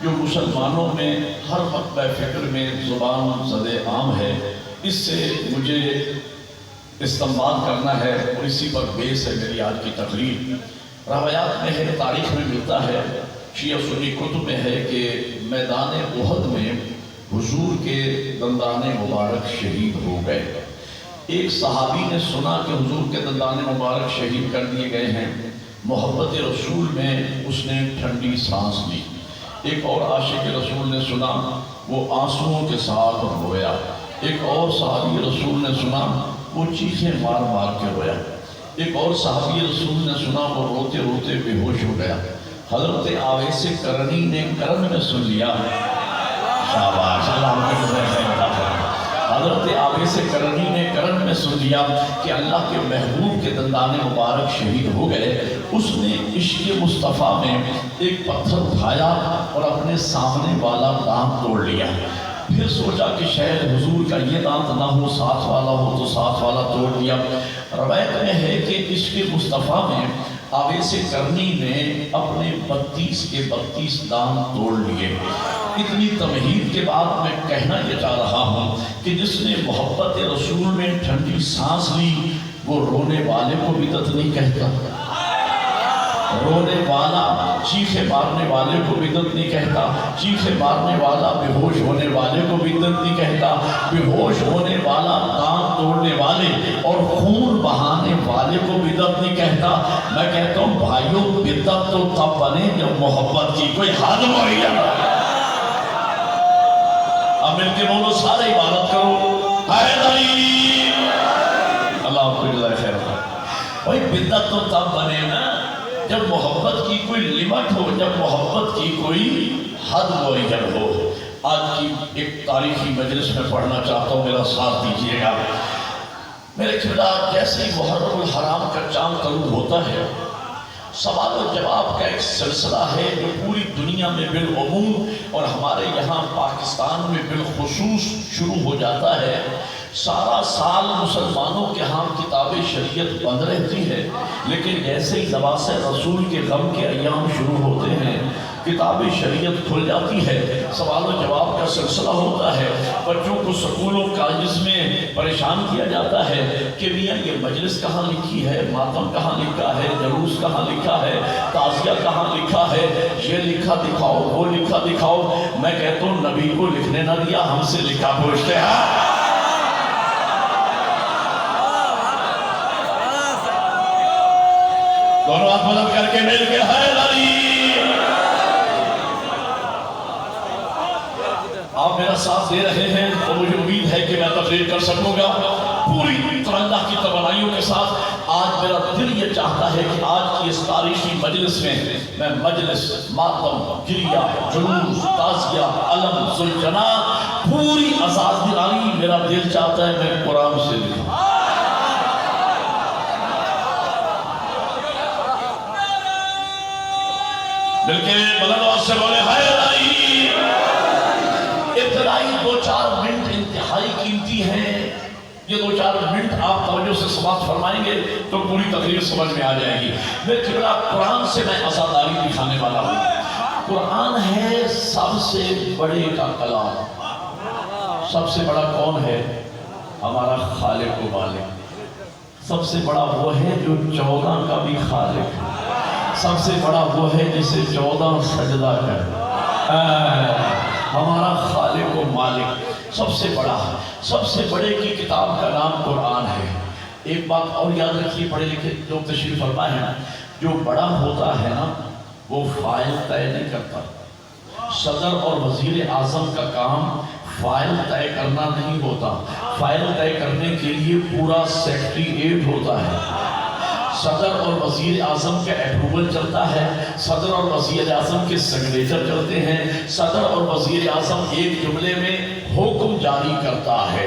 جو مسلمانوں میں ہر مطلع فکر میں زبان زد عام ہے، اس سے مجھے استنباط کرنا ہے اور اسی پر بیس ہے میری آج کی تقریر۔ روایات میں ہے، تاریخ میں ملتا ہے، شیعہ سنی کتب میں ہے کہ میدان احد میں حضور کے دندان مبارک شہید ہو گئے۔ ایک صحابی نے سنا کہ حضور کے دندان مبارک شہید کر دیے گئے ہیں، محبت رسول میں اس نے ٹھنڈی سانس لی۔ ایک اور عاشق رسول نے سنا، وہ آنسوؤں کے ساتھ رویا۔ ایک اور صحابی رسول نے سنا، وہ چیخیں مار مار کے رویا۔ ایک اور صحابی رسول نے سنا، وہ روتے روتے بے ہوش ہو گیا۔ حضرت آویس کرنی نے کرن میں سن لیا، شاباش اللہ حضرت آویس کرنی نے کرن میں سن لیا کہ اللہ کے محبوب کے دندان مبارک شہید ہو گئے۔ اس نے عشق مصطفیٰ میں ایک پتھر اٹھایا اور اپنے سامنے والا دانت توڑ لیا۔ پھر سوچا کہ شاید حضور کا یہ دانت نہ ہو، ساتھ والا ہو، تو ساتھ والا توڑ دیا۔ روایت میں ہے کہ عشق مصطفیٰ میں آویس کرنی نے اپنے 32 کے 32 دانت توڑ لیے۔ اتنی تمہید کے بعد میں کہنا یہ چاہ رہا ہوں کہ جس نے محبت رسول میں ٹھنڈی سانس لی، وہ رونے والے کو بدعت نہیں کہتا، رونے والا چیخے مارنے والے کو بدعت نہیں کہتا، چیخے مارنے والا بے ہوش ہونے والے کو بدعت نہیں کہتا، بے ہوش ہونے والا دانت توڑنے والے اور خون بہانے والے کو بدعت نہیں کہتا۔ میں کہتا ہوں بھائیوں، بدعت تو تب بنے جب محبت کی کوئی حد معین ہو۔ اب مل کے بولو، سارے عبادت کرو، حیدری اللہ آپ کو جزائے خیر کرے۔ بھائی بدعت تو تب بنے نا جب محبت کی کوئی لمٹ ہو، جب محبت کی کوئی حد معین ہو۔ آج کی ایک تاریخی مجلس میں پڑھنا چاہتا ہوں، میرا ساتھ دیجیے گا۔ میرے خلاف جیسے ہی محرم الحرام کا چاند طلوع ہوتا ہے، سوال و جواب کا ایک سلسلہ ہے جو پوری دنیا میں بالعموم اور ہمارے یہاں پاکستان میں بالخصوص شروع ہو جاتا ہے۔ سارا سال مسلمانوں کے ہاں کتاب شریعت بند رہتی ہے، لیکن جیسے ہی لباس رسول کے غم کے ایام شروع ہوتے ہیں، کتاب شریعت کھل جاتی ہے، سوال و جواب کا سلسلہ ہوتا ہے۔ بچوں کو سکولوں کالجز میں پریشان کیا جاتا ہے کہ میاں یہ مجلس کہاں لکھی ہے، ماتم کہاں لکھا ہے، جلوس کہاں لکھا ہے، تعزیہ کہاں لکھا ہے، یہ لکھا دکھاؤ، وہ لکھا دکھاؤ۔ میں کہتا ہوں نبی کو لکھنے نہ دیا، ہم سے لکھا پوچھتے ہیں۔ دونوں ہاتھ بلند کر کے مل کے حیدری۔ آپ میرا ساتھ دے رہے ہیں تو مجھے امید ہے کہ میں تقریر کر سکوں گا پوری طرح اللہ کی توانائیوں کے ساتھ۔ آج میرا دل یہ چاہتا ہے کہ آج کی اس تاریخی مجلس میں مجلس، ماتم، گریہ، جلوس، تعزیہ، علم، ذوالجناح، پوری آزادی میرا دل چاہتا ہے میں قرآن سے لکھوں۔ مل کے بلند آواز سے بولے حیدری۔ ابتدائی 2-4 منٹ انتہائی قیمتی ہیں۔ یہ 2-4 منٹ آپ توجہ سے سماعت فرمائیں گے تو پوری تقریر سمجھ میں آ جائے گی۔ میرے کبلا قرآن سے میں عزاداری دکھانے والا ہوں۔ قرآن ہے سب سے بڑے کا کلام۔ سب سے بڑا کون ہے؟ ہمارا خالق و مالک۔ سب سے بڑا وہ ہے جو 14 کا بھی خالق ہے۔ سب سے بڑا وہ ہے جسے 14 سجدہ کر۔ ہمارا خالق و مالک سب سے بڑا ہے۔ سب سے بڑے کی کتاب کا نام قرآن ہے۔ ایک بات اور یاد رکھیے، پڑھے لکھے جو تشریف فرما ہے نا، جو بڑا ہوتا ہے نا وہ فائل طے نہیں کرتا۔ صدر اور وزیر اعظم کا کام فائل طے کرنا نہیں ہوتا، فائل طے کرنے کے لیے پورا سیکریٹریٹ ہوتا ہے۔ صدر اور وزیر اعظم کا اپروول چلتا ہے، صدر اور وزیر اعظم کے سگنیچر چلتے ہیں، صدر اور وزیر اعظم ایک جملے میں حکم جاری کرتا ہے۔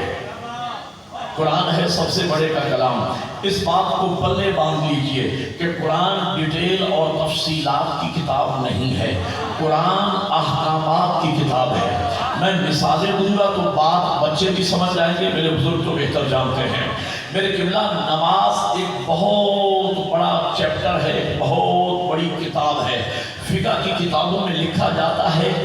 قرآن ہے سب سے بڑے کا کلام۔ اس بات کو پلے باندھ لیجئے کہ قرآن ڈیٹیل اور تفصیلات کی کتاب نہیں ہے، قرآن احکامات کی کتاب ہے۔ میں مثالیں دوں گا تو بات بچے بھی سمجھ جائیں گے، میرے بزرگ تو بہتر جانتے ہیں۔ میرے قبلہ نماز ایک بہت بڑا چیپٹر ہے، بہت بڑی کتاب ہے۔ فقہ کی کتابوں میں لکھا جاتا ہے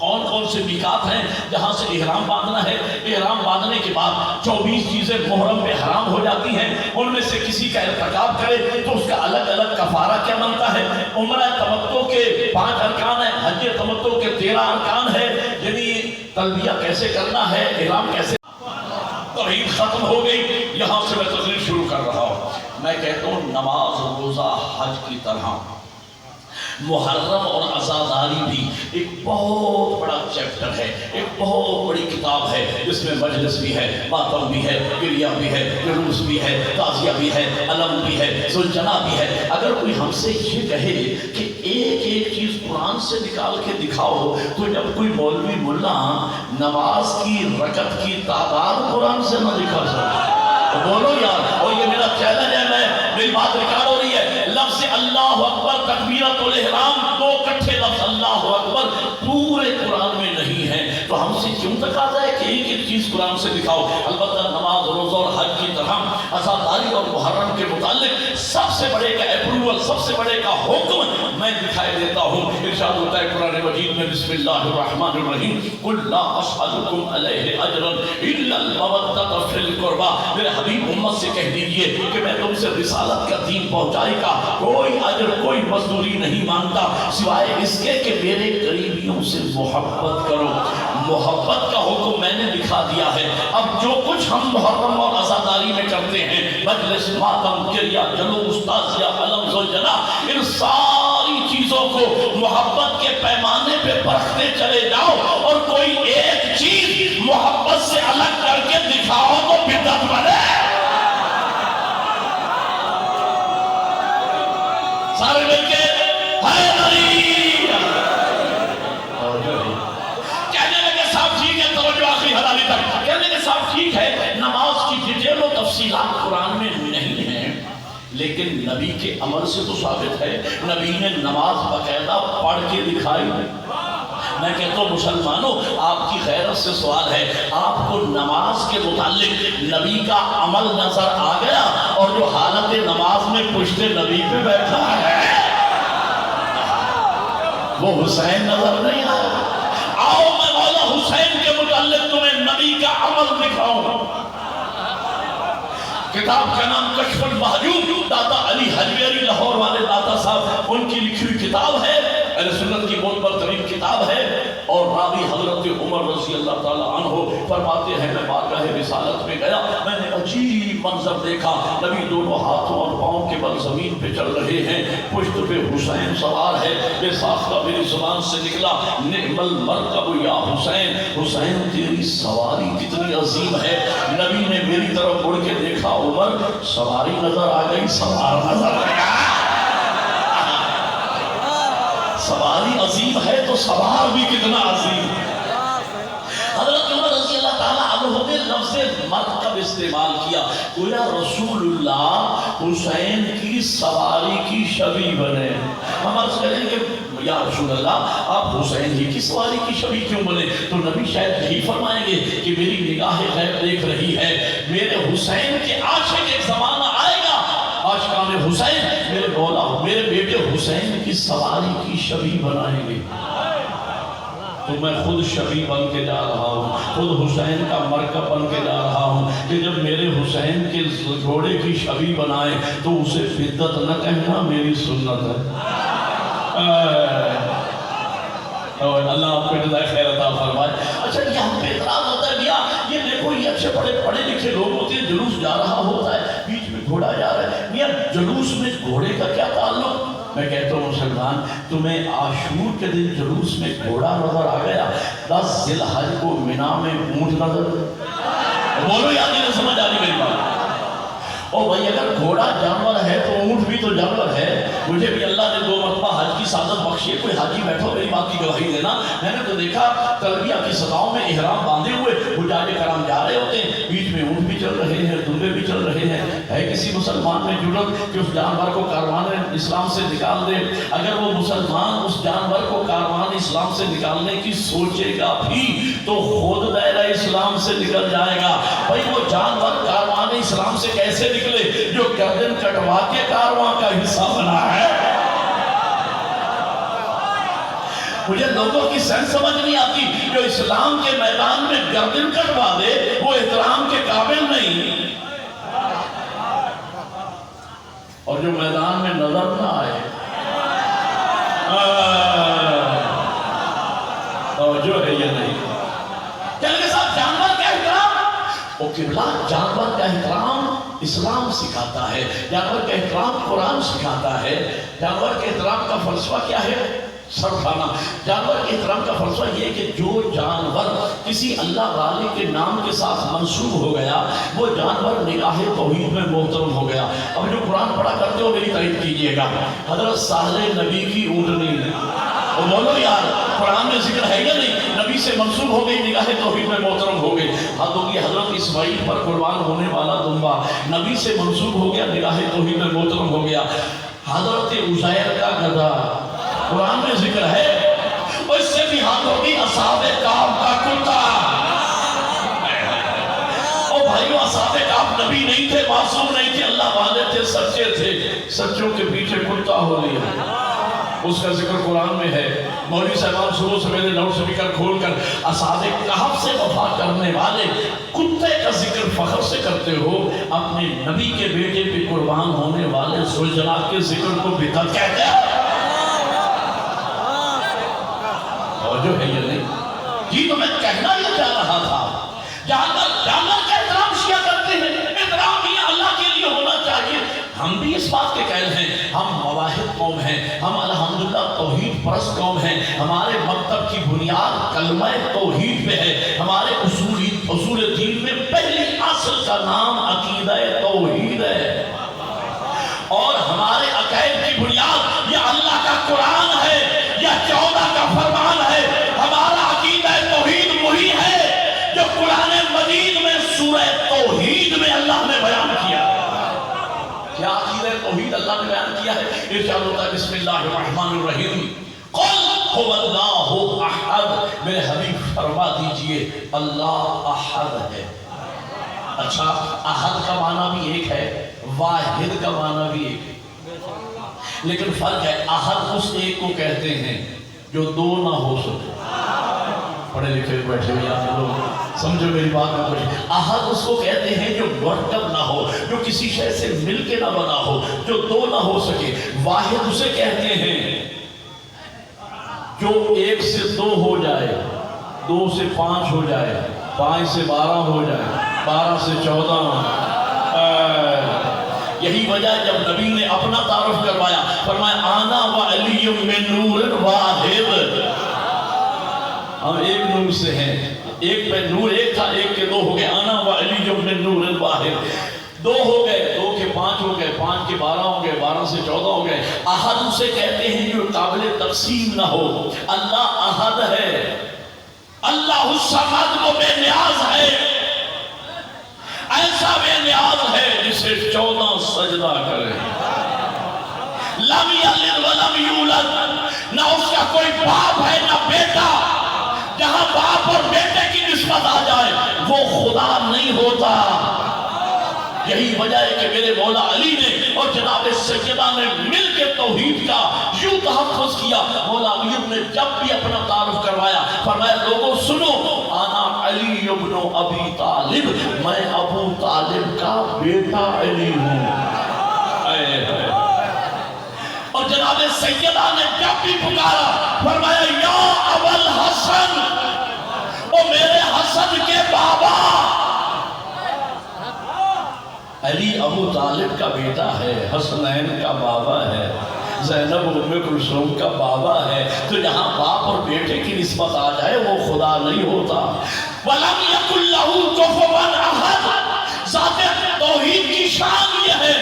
کون کون سے میقات ہیں جہاں سے احرام باندھنا ہے؟ احرام باندھنے کے بعد 24 چیزیں محرم میں حرام ہو جاتی ہیں، ان میں سے کسی کا ارتکاب کرے تو اس کا الگ الگ کفارہ کیا بنتا ہے؟ عمرہ تمتع کے 5 ارکان ہیں، حج تمتع کے 13 ارکان ہے، یعنی تلبیہ کیسے کرنا ہے، احرام کیسے۔ توحید ختم ہو گئی، یہاں سے میں تقریر شروع کر رہا ہوں۔ میں کہتا ہوں نماز روزہ حج کی طرح محرم اور عزاداری بھی ایک بہت بڑا چیپٹر ہے، ایک بہت بڑی کتاب ہے، جس میں مجلس بھی ہے، ماتم بھی ہے، گریہ بھی ہے، جلوس بھی ہے، تعزیہ بھی ہے، علم بھی ہے، سلجنا بھی ہے۔ اگر کوئی ہم سے یہ کہے کہ ایک ایک چیز قرآن سے نکال کے دکھاؤ، تو جب کوئی مولوی ملا نماز کی رکعت کی تعداد قرآن سے نہ دکھا سکتا تو بولو یار۔ اور یہ میرا چیلنج ہے، میری بات ریکارڈ ہو رہی ہے۔ لفظ اللہ اکبر تکبیرۃ الاحرام 2 کٹھے لفظ اللہ اکبر پورے قرآن میں نہیں ہے، تو ہم سے کیوں تقاضا ہے کہ ایک ایک چیز قرآن سے دکھاؤ؟ البتہ نماز روزہ اور حج کی طرح عزاداری اور محرم کے متعلق سب سے بڑے کا اپروول، سب سے بڑے کا حکم میں دکھائی دیتا ہوں۔ ارشاد ہوتا ہے قرآن مجید میں، بسم اللہ الرحمن الرحیم، قل لا اسألکم علیہ اجرا الا المودۃ فی القربى۔ میرے حبیب امت سے کہہ دیجئے کہ میں تم سے رسالت کا دین پہنچائے گا کوئی اجر، کوئی مزدوری نہیں مانگتا سوائے اس کے کہ میرے قریبیوں سے محبت کرو۔ محبت کا حکم میں نے دکھا دیا ہے۔ اب جو کچھ ہم محرم اور عزاداری میں کرتے ہیں، مجلس، ماتم، گریہ، جلوس، تعزیہ، علم، سلجنا، ان ساری چیزوں کو محبت کے پیمانے پہ پرکھتے چلے جاؤ، اور کوئی ایک چیز محبت سے الگ کر کے دکھاؤ تو بدعت بنے۔ سارے مل کے کہنے لگے صاحب ٹھیک ہے، توجہ آخری حلالی تک، کہنے لگے صاحب ٹھیک ہے نماز کی ڈیٹیل و تفصیلات قرآن میں نہیں ہیں، لیکن نبی کے عمل سے تو ثابت ہے، نبی نے نماز باقاعدہ پڑھ کے دکھائی۔ میں کہتا ہوں مسلمانوں، آپ کی غیرت سے سوال ہے، آپ کو نماز کے متعلق نبی کا عمل نظر آ گیا، اور جو حالت نماز میں پشت نبی پہ بیٹھا ہے وہ حسین نظر نہیں آیا؟ آؤ میں مولا حسین کے متعلق تمہیں نبی کا عمل دکھاؤں۔ کتاب کا نام کشف المحجوب، داتا علی حجویری لاہور والے داتا صاحب، ان کی لکھی ہوئی کتاب ہے، اہل سنت کی بہت برترین کتاب ہے، اور راوی حضرت عمر رضی اللہ تعالی عنہ فرماتے ہیں میں بارگاہ رسالت میں گیا، میں نے عجیب منظر دیکھا، نبی دونوں ہاتھوں اور پاؤں کے بل زمین پہ چل رہے ہیں، پشت پہ حسین سوار ہے، بے ساختہ میری زبان سے نکلا نعم المرکب یا حسین، حسین تیری سواری کتنی عظیم ہے۔ نبی نے میری طرف مڑ کے دیکھا، عمر سواری نظر آ گئی، سوار نظر آ گیا۔ سواری عظیم ہے تو سوار بھی کتنا عظیم۔ حضرت عمر رضی اللہ تعالیٰ عنہ نے لفظ مرکب استعمال کیا، گویا رسول اللہ حسین کی سواری کی شبیہ بنے۔ ہم عرض کریں کہ یا رسول اللہ آپ حسین ہی کی سواری کی شبیہ کیوں بنے؟ تو نبی شاید یہی فرمائیں گے کہ میری نگاہ غیب دیکھ رہی ہے، میرے حسین کے عاشق ایک زمانہ آئے گا، عاشقان حسین میرے مولا میرے بیٹے حسین کی سواری کی شبیہ بنائیں گے۔ تو میں خود شبیہ بن کے جا رہا ہوں، خود حسین کا مرکب بن کے جا رہا ہوں کہ جب میرے حسین کے گھوڑے کی شبیہ بنائے تو اسے بدعت نہ کہنا، میری سنت ہے۔ اللہ آپ کو جزائے خیر عطا فرمائے۔ اچھا یہ ہم پہ اعتراض ہوتا ہے بھیا یہ دیکھو یہ اچھے پڑھے لکھے لوگ ہوتے ہیں، جلوس جا رہا ہوتا ہے، بیچ میں گھوڑا جا رہا ہے، میاں جلوس میں گھوڑے کا کیا تعلق؟ میں کہتا ہوں مسلمان، تمہیں عاشور کے دن جلوس میں گھوڑا نظر آ گیا، 10 ذی الحج کو منا میں اونٹ نظر، بولو یاد نہیں سمجھ آ رہی میری بات؟ اور بھائی اگر گھوڑا جانور ہے تو اونٹ بھی تو جانور ہے۔ مجھے بھی اللہ نے 2 مرتبہ حج کی سعادت بخشی ہے، کوئی حاجی بیٹھو میری بات کی گواہی دینا، میں نے تو دیکھا تلبیہ کی سزاؤں میں احرام باندھے ہوئے حجاج کرام جا رہے ہوتے ہیں، بیچ میں اونٹ بھی چل رہے ہیں، دمبے بھی چل رہے ہیں۔ ہے کسی مسلمان میں جرأت کہ اس جانور کو کاروان اسلام سے نکال دے؟ اگر وہ مسلمان اس جانور کو کاروان اسلام سے نکالنے کی سوچے گا بھی تو خود دائرہ اسلام سے نکل جائے گا۔ بھائی وہ جانور کاروان اسلام سے کیسے نکلے جو گردن کٹوا کے کارواں کا حصہ بنا ہے؟ مجھے لوگوں کی سینس سمجھ نہیں آتی، جو اسلام کے میدان میں گردن کٹوا دے وہ احترام کے قابل نہیں، اور جو میدان میں نظر نہ آئے توجہ ہے یا نہیں؟ چل کے ساتھ جانور کا احترام، وہ قبلہ جانور کا احترام اسلام سکھاتا ہے، جانور کا احترام قرآن سکھاتا ہے۔ جانور کے احترام کا فلسفہ کیا ہے؟ سر کھانا۔ جانور کے احترام کا فلسفہ یہ کہ جو جانور کسی اللہ والے کے نام کے ساتھ منسوب ہو گیا وہ جانور نگاہ توحید میں محترم ہو گیا۔ اب جو قرآن پڑھا کرتے ہو میری تعریف کیجئے گا، حضرت صالح نبی کی اونٹنی، وہ بولو یار قرآن میں ذکر ہے یا نہیں؟ نبی سے منسوب ہو گئی، نگاہ توحید میں محترم ہو گئی۔ حد ہوگی حضرت اسماعیل پر قربان ہونے والا دمبا نبی سے منسوب ہو گیا، نگاہ توحید میں محترم ہو گیا۔ حضرت عزیر کا گدھا قرآن میں ذکر ہے، اس سے بھی حد ہوگی اصحاب کہف کا کتا۔ او بھائیو، اصحاب کہف نبی نہیں تھے، معصوم نہیں تھے، اللہ والے تھے، سچے تھے، سچوں کے پیچھے کتا ہو لیا، اس کا ذکر قرآن میں ہے۔ مولوی صاحبان صبح سویرے لاؤڈ سپیکر کھول کر اصحاب کہف سے وفا کرنے والے کتے کا ذکر فخر سے کرتے ہو، اپنے نبی کے بیٹے پہ قربان ہونے والے ذوالجلال کے ذکر کو بدعت کہتے ہیں۔ اور جو ہے یہ نہیں جی، تو میں کہنا یہ چاہ رہا تھا، جانور کا احترام شیعہ کرتے ہیں، احترام یہ اللہ کے لیے ہونا چاہیے۔ ہم بھی اس بات کے قائل ہیں، ہم مواحد قوم ہیں، ہم الحمدللہ توحید پرست قوم ہیں، ہمارے مکتب کی بنیاد کلمہ توحید پہ ہے، ہمارے اصول دین میں پہلی اصل کا نام عقیدہ توحید ہے، اور ہمارے عقائد کی بنیاد یہ اللہ کا قرآن ہے، یہ 14 کا فرمان ہے۔ ہمارا عقیدہ توحید وہی ہے جو قرآن مجید میں سورہ توحید میں اللہ نے بیان کیا۔ کیا عقیدہ توحید اللہ نے بیان کیا ہے؟ ارشاد ہوتا ہے بسم اللہ الرحمن الرحیم، قل هو اللہ احد، میرے حبیب فرما دیجئے اللہ احد ہے۔ اچھا، احد کا معنی بھی ایک ہے، واحد کا معنی بھی ایک ہے، لیکن فرق ہے، احد اس ایک کو کہتے ہیں جو دو نہ ہو سکے۔ پڑھے لکھے بیٹھے ہوئے آپ لوگ سمجھو میری بات میں کچھ، احد اس کو کہتے ہیں جو مرکب نہ ہو، جو کسی شے سے مل کے نہ بنا ہو، جو دو نہ ہو سکے۔ واحد اسے کہتے ہیں جو 1 سے 2 ہو جائے، 2 سے 5 ہو جائے، 5 سے 12 ہو جائے، 12 سے 14۔ یہی وجہ جب نبی نے اپنا تعارف کروایا، فرمایا آنا و علی من نور واحد، ہم ایک نور سے ہیں، ایک پہ نور ایک تھا، ایک کے 2 ہو گئے، آنا و علی من نور واحد، 2 ہو گئے، 2 کے 5 ہو گئے، 5 کے 12 ہو گئے، 12 سے 14 ہو گئے۔ احد اسے کہتے ہیں جو قابل تقسیم نہ ہو۔ اللہ احد ہے، اللہ الصمد، وہ بے نیاز ہے، ایسا بے نیاز ہے جسے 14 سجدہ کرے۔ لم یلد ولم یولد، نہ اس کا کوئی باپ ہے نہ بیٹا، جہاں باپ اور بیٹے کی نسبت آ جائے وہ خدا نہیں ہوتا۔ یہی وجہ ہے کہ میرے مولا علی نے اور جناب سیدہ نے مل کے توحید کا یوں تحفظ کیا۔ مولا علی نے جب بھی اپنا تعارف کروایا فرمایا لوگوں سنو، آنا علی ابن ابی طالب، میں ابو طالب کا بیٹا علی ہوں۔ اور جناب سیدہ نے جب بھی پکارا فرمایا یا ابا الحسن، او میرے حسن کے بابا۔ علی ابو طالب کا بیٹا ہے، حسنین کا بابا ہے، زینب ام کلثوم کا بابا ہے، تو جہاں باپ اور بیٹے کی نسبت آ جائے وہ خدا نہیں ہوتا۔ وَلَمْ يَكُنْ لَهُ كُفُوًا أَحَدٌ، ذات توحید کی شان یہ ہے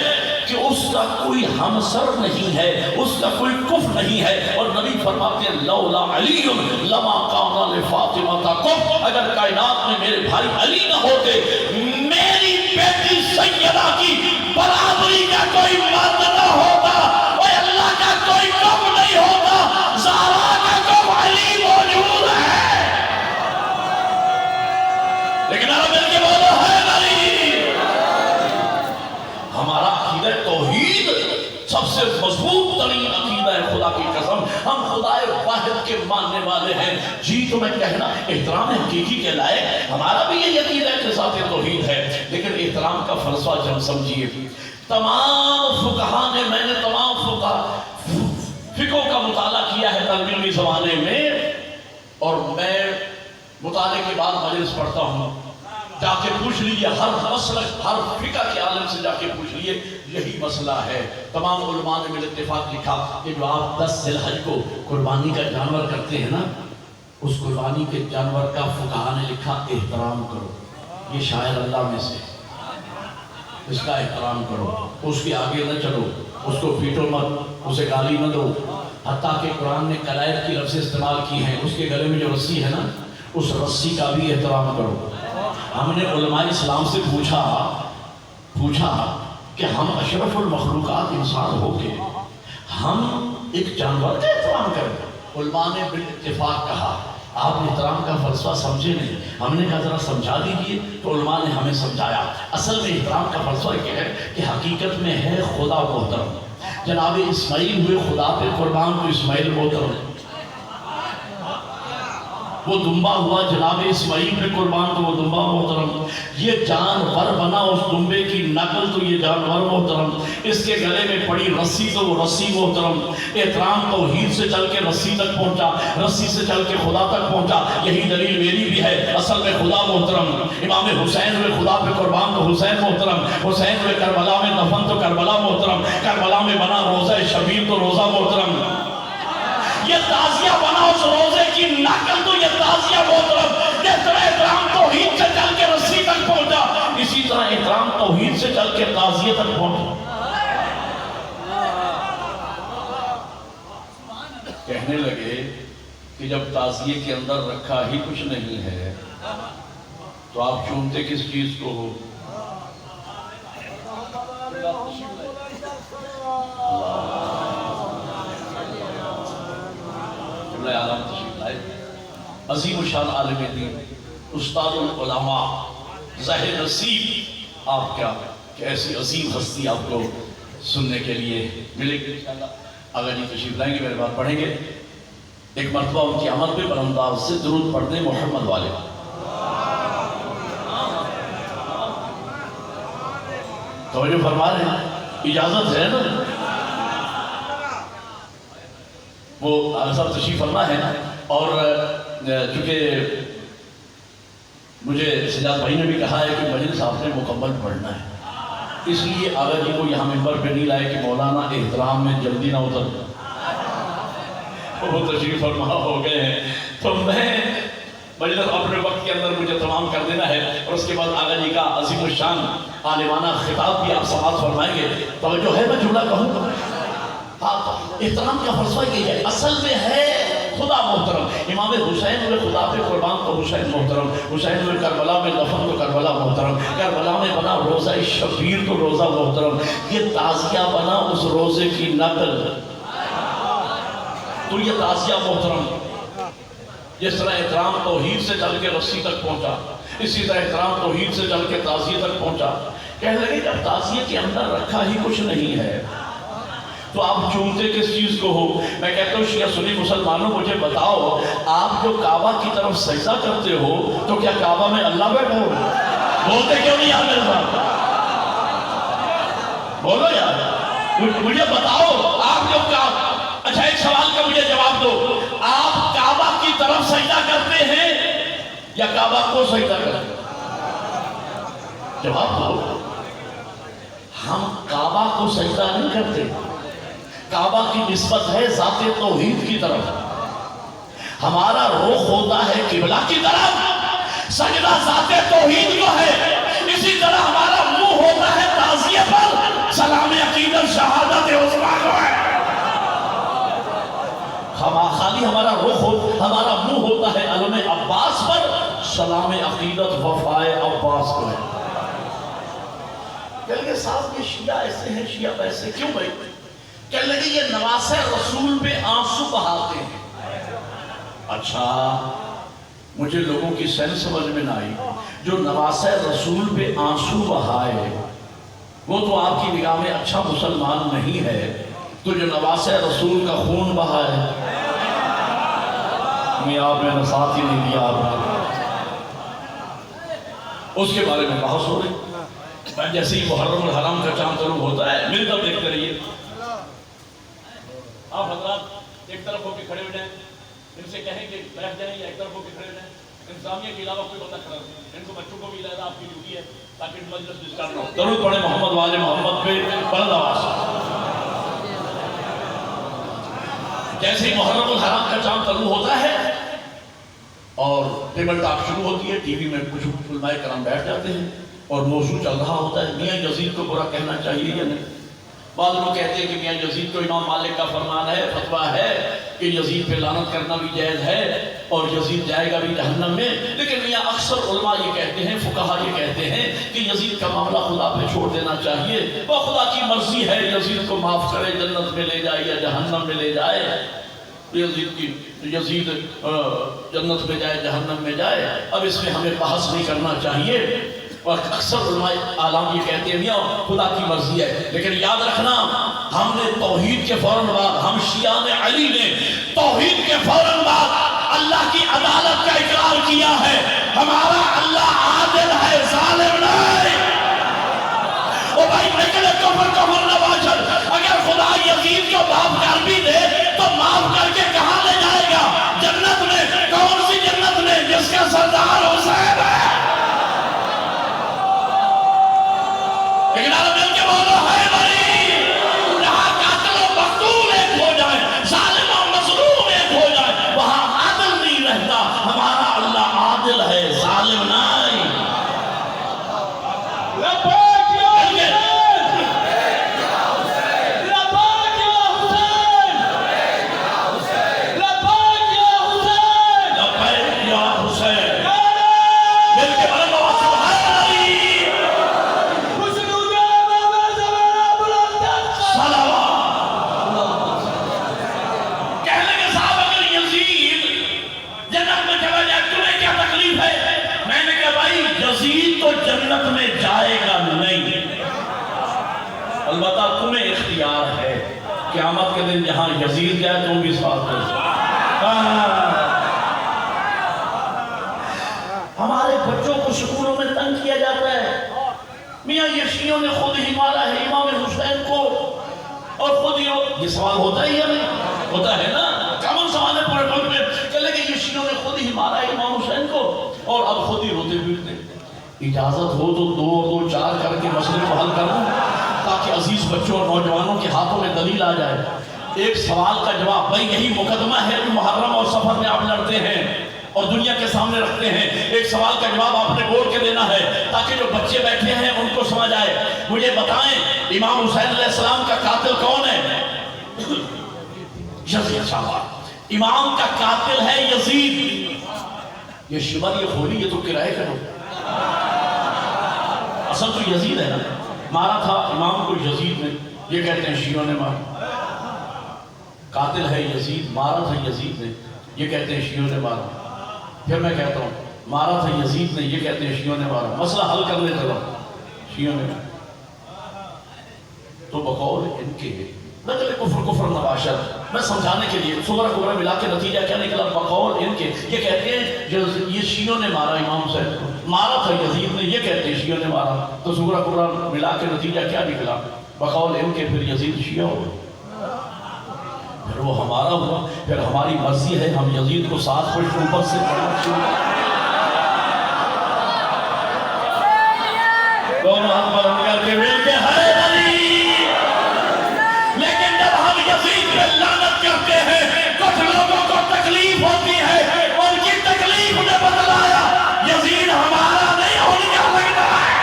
کہ اس کا کوئی ہمسر نہیں ہے، اس کا کوئی کف نہیں ہے۔ اور نبی فرماتے ہیں لولا علی لما کان لفاطمہ کف، اگر کائنات میں میرے بھائی علی نہ ہوتے میری بیٹی سیدہ کی برابری کا کوئی مرد نہ ہوتا، اور اللہ کا کوئی کف نہیں ہوتا، زہرا کا کف علی موجود ہے۔ لیکن اب مل کے بولو ہے علی۔ ہمارا عقیدہ توحید سب سے مضبوط ترین عقیدہ عقیدہ ہے خدا کی قسم ہم خدا واحد کے ماننے والے ہیں جی تو میں کہنا احترام حقیقی کے لائق ہمارا بھی یہ یقین ہے کہ ذات توحید ہے لیکن احترام کا فلسفہ جب سمجھیے تمام فقہا نے میں نے تمام فقہ کا مطالعہ کیا ہے علمی زمانے میں اور میں مطالعے کے بعد مجلس پڑھتا ہوں جا کے پوچھ لیجیے ہر مسلک ہر فقہ کے عالم سے جا کے پوچھ لیجیے یہی مسئلہ ہے تمام علماء نے مل اتفاق لکھا کہ جو آپ 10 ذی الحج کو قربانی کا جانور کرتے ہیں نا اس قربانی کے جانور کا فقہا نے لکھا احترام کرو یہ شاعر اللہ میں سے اس کا احترام کرو اس کے آگے نہ چلو اس کو پیٹو مت اسے گالی نہ دو حتیٰ کہ قرآن نے کلائد کی لفظ استعمال کی ہیں اس کے گلے میں جو رسی ہے نا اس رسی کا بھی احترام کرو ہم نے علماء اسلام سے پوچھا کہ ہم اشرف المخلوقات انسان ہو کے ہم ایک جانور کا احترام کریں علماء نے بالاتفاق کہا آپ احترام کا فلسفہ سمجھے نہیں ہم نے کہا ذرا سمجھا دیجیے تو علماء نے ہمیں سمجھایا اصل میں احترام کا فلسفہ یہ ہے کہ حقیقت میں ہے خدا محترم جناب اسماعیل ہوئے خدا پہ قربان تو اسماعیل محترم وہ دمبا ہوا جناب اسماعیل پہ قربان تو وہ دمبا محترم یہ جانور بنا اس دمبے کی نقل تو یہ جانور محترم اس کے گلے میں پڑی رسی تو وہ رسی محترم احترام توحید سے چل کے رسی تک پہنچا رسی سے چل کے خدا تک پہنچا یہی دلیل میری بھی ہے اصل میں خدا محترم امام حسین ہوئے خدا پہ قربان تو حسین محترم حسین ہوئے کربلا میں دفن تو کربلا محترم کربلا میں بنا روزہ شبیر تو روزہ محترم یہ تعزیہ بنا اس روزے کی نقل تو یہ تعزیہ محترم جس طرح احترام توحید سے چل کے رسی تک پہنچا اسی طرح احترام توحید سے چل کے تعزیہ تک پہنچا کہنے لگے کہ جب تعزیہ کے اندر رکھا ہی کچھ نہیں ہے تو آپ چومتے کس چیز کو ہو عالم تشریف لائے عظیم الشان عالم دین استاد العلماء ظاہر نصیب آپ کیا کہ ایسی عظیم ہستی آپ کو سننے کے لیے ملے گی اگر جی تشریف لائیں گے میرے بات پڑھیں گے ایک مرتبہ ان کی عمل پہ برانداز سے درود پڑھ دیں محمد والے توجہ فرما رہے ہیں اجازت ہے نا وہ صاحب تشریف فرما ہے اور چونکہ مجھے سجاد بھائی نے بھی کہا ہے کہ مجلس آپ نے مکمل پڑھنا ہے اس لیے اگر جی کو یہاں ممبر پہ نہیں لائے کہ مولانا احترام میں جلدی نہ اتر وہ تشریف فرما ہو گئے ہیں تو میں مجلس اپنے وقت کے اندر مجھے تمام کر دینا ہے اور اس کے بعد آغا جی کا عظیم الشان عالمانہ خطاب بھی آپ سماعت فرمائیں گے توجہ ہے میں جملہ کہوں گا احترام کا فلسفہ یہ ہے اصل میں ہے خدا محترم امام حسین ہوئے خدا پہ قربان تو حسین محترم حسین ہوئے کربلا میں دفن تو کربلا محترم کربلا میں بنا روزہ شبیر تو روزہ محترم یہ تعزیہ بنا اس روزے کی نقل تو یہ تعزیہ محترم جس طرح احترام توحید سے چل کے رسی تک پہنچا اسی طرح احترام توحید سے چل کے تعزیہ تک پہنچا کہنے لگے جب تعزیہ کے اندر رکھا ہی کچھ نہیں ہے تو آپ چومتے کس چیز کو ہو میں کہتا ہوں شیعہ سنی مسلمانوں مجھے بتاؤ آپ جو کعبہ کی طرف سجدہ کرتے ہو تو کیا کعبہ میں اللہ بیٹھا ہو بولتے کیوں نہیں یار میرے ساتھ بولو یار مجھے بتاؤ آپ جو اچھا ایک سوال کا مجھے جواب دو آپ کعبہ کی طرف سجدہ کرتے ہیں یا کعبہ کو سجدہ کرتے ہیں جواب دو ہم کعبہ کو سجدہ نہیں کرتے کعبہ کی نسبت ہے ذات توحید کی طرف ہمارا رخ ہوتا ہے قبلہ کی طرف سجدہ ذات توحید کو ہے اسی طرح ہمارا منہ ہوتا ہے تعزیہ پر سلام عقیدت شہادت عظمیٰ کو ہے خالی ہمارا رخ ہمارا منہ ہوتا ہے علم عباس پر سلام عقیدت وفائے عباس کو ہے کہہ لگے صاحب یہ شیعہ ایسے ہیں شیعہ ویسے کیوں بھائی کہہ لگے یہ نواسہ رسول پہ آنسو بہاتے ہیں اچھا مجھے لوگوں کی سین سمجھ میں نہ آئی جو نواسہ رسول پہ آنسو بہائے وہ تو آپ کی نگاہ میں اچھا مسلمان نہیں ہے تو جو نواسہ رسول کا خون بہا ہے، آپ میں نے ساتھ ہی نہیں دیا آپ نے، اس کے بارے میں بحث ہو رہی۔ جیسے ہی محرم الحرام کا چاند طلوع ہوتا ہے، مل کر دیکھتے رہیے۔ آپ حضرات ایک طرف ہو کے کھڑے ہو جائیں، ان سے کہیں کہ بیٹھ جائیں یا ایک طرف ہو کے کھڑے ہو جائیں۔ انتظامیہ کے علاوہ کوئی بندہ کھڑا نہیں، ان کو بچوں کو بھی علیحدہ آپ کی ڈیوٹی ہے تاکہ مجلس ڈسٹرب نہ ہو۔ درود پڑھیں محمد والے محمد پہ بلند آواز سے۔ جیسے ہی محرم الحرام کا چاند طلوع ہوتا ہے اور ٹیبل ٹاک شروع ہوتی ہے، ٹی وی میں کچھ علماء کرام بیٹھ جاتے ہیں اور موضوع چل رہا ہوتا ہے، میاں یزید کو برا کہنا چاہیے یا نہیں؟ بعض لوگ کہتے ہیں کہ میاں یزید کو امام مالک کا فرمان ہے، فتویٰ ہے کہ یزید پہ لعنت کرنا بھی جائز ہے اور یزید جائے گا بھی جہنم میں۔ لیکن میاں اکثر علماء یہ کہتے ہیں، فقہا یہ کہتے ہیں کہ یزید کا معاملہ خدا پہ چھوڑ دینا چاہیے، وہ خدا کی مرضی ہے، یزید کو معاف کرے، جنت میں لے جائے یا جہنم میں لے جائے۔ یزید جنت میں جائے جہنم میں جائے، اب اس میں ہمیں بحث نہیں کرنا چاہیے۔ اور اکثر علماء عالم یہ کہتے ہیں میاں خدا کی مرضی ہے، لیکن یاد رکھنا ہم نے توحید کے فوراً بعد، ہم شیعان علی نے توحید کے فوراً بعد اللہ کی عدالت کا اقرار کیا ہے۔ ہمارا اللہ عادل ہے، ظالم نہیں۔ او بھائی نکلے کفر کفر نہ باشد، اگر خدا یزید کو معاف کر بھی دے تو معاف کر کے کہاں لے جائے گا؟ جنت میں۔ کون سی جنت میں؟ جس کا سردار حسین ہے۔ لیکن آپ مل کے بولو ہے بری، جہاں قاتل و مقتول ایک ہو جائے، ظالم و مظلوم ایک ہو جائے، وہاں عادل نہیں رہتا۔ ہمارا اللہ عادل ہے، ظالم نہیں۔ لبیک یا حسین، لبیک یا حسین، لبیک یا حسین، لبیک یا حسین۔ مل کے بڑے بابا سبحان علی، یزید تو جنت میں جائے گا نہیں، البتہ تمہیں اختیار ہے قیامت کے دن جہاں یزید جائے تم بھی ساتھ دو۔ ہمارے بچوں کو سکولوں میں تنگ کیا جاتا ہے، میاں یہ شیعوں نے خود ہی مارا ہے امام حسین کو، اور خود ہی یہ سوال ہوتا ہے یا نہیں ہوتا ہے نا؟ کامن سوال ہے پورے ملک میں کہ لگے یہ شیعوں نے خود ہی مارا ہے امام حسین کو اور اب خود ہی روتے پھرتے۔ اجازت ہو تو دو اور دو چار کر کے مسئلے کو حل کروں تاکہ عزیز بچوں اور نوجوانوں کے ہاتھوں میں دلیل آ جائے۔ ایک سوال کا جواب، بھائی یہی مقدمہ ہے جو محرم اور سفر میں آپ لڑتے ہیں اور دنیا کے سامنے رکھتے ہیں، ایک سوال کا جواب آپ نے بول کے دینا ہے تاکہ جو بچے بیٹھے ہیں ان کو سمجھ آئے۔ مجھے بتائیں امام حسین علیہ السلام کا قاتل کون ہے؟ یزید صاحب، امام کا قاتل ہے یزید۔ یہ شمر یہ خولی یہ تو کرائے کرو، اصل تو یزید ہے نا، مارا تھا امام کو یزید نے، یہ کہتے ہیں شیعوں نے مارا۔ قاتل ہے یزید، مارا تھا یزید نے، یہ کہتے ہیں شیعوں نے مارا۔ پھر میں کہتا ہوں مارا تھا یزید نے، یہ کہتے ہیں شیعوں نے مارا۔ مسئلہ حل کرنے چلا شیعوں نے، تو بقول ان کے نقل کفر کفر نباشت، میں سمجھانے کے لیے صغرا کبرا ملا کے نتیجہ کیا نکلا؟ بقول ان کے، یہ کہتے ہیں یہ شیعوں نے مارا امام حسین کو، مارا تھا یزید نے، یہ کہتے ہیں شیعوں نے مارا، تو صغرا کبرا ملا کے نتیجہ کیا نکلا؟ بقول ان کے پھر یزید شیعہ ہوا، پھر وہ ہمارا ہوا، پھر ہماری مرضی ہے ہم یزید کو ساتھ خوش اوپر سے پڑھنا شروع۔ دونوں ہاتھ بلند کر کے مل کے ہے علی۔ لیکن جب ہم یزید پہ لعنت کرتے ہیں کچھ لوگوں کو تکلیف ہوتی ہے، ان کی تکلیف نے بتلایا یزید ہمارا نہیں ان کا لگتا ہے۔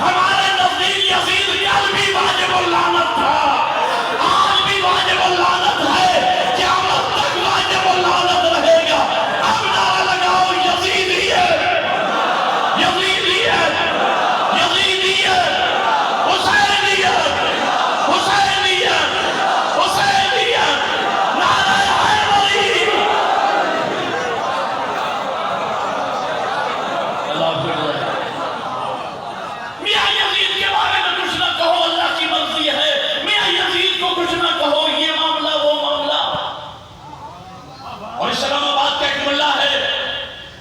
ہمارے نزدیک یزید کل بھی واجب اللعنت تھا، آج بھی واجب اللعنت ہے، قیامت تک واجب اور اسلام آباد کا ایک ملا ہے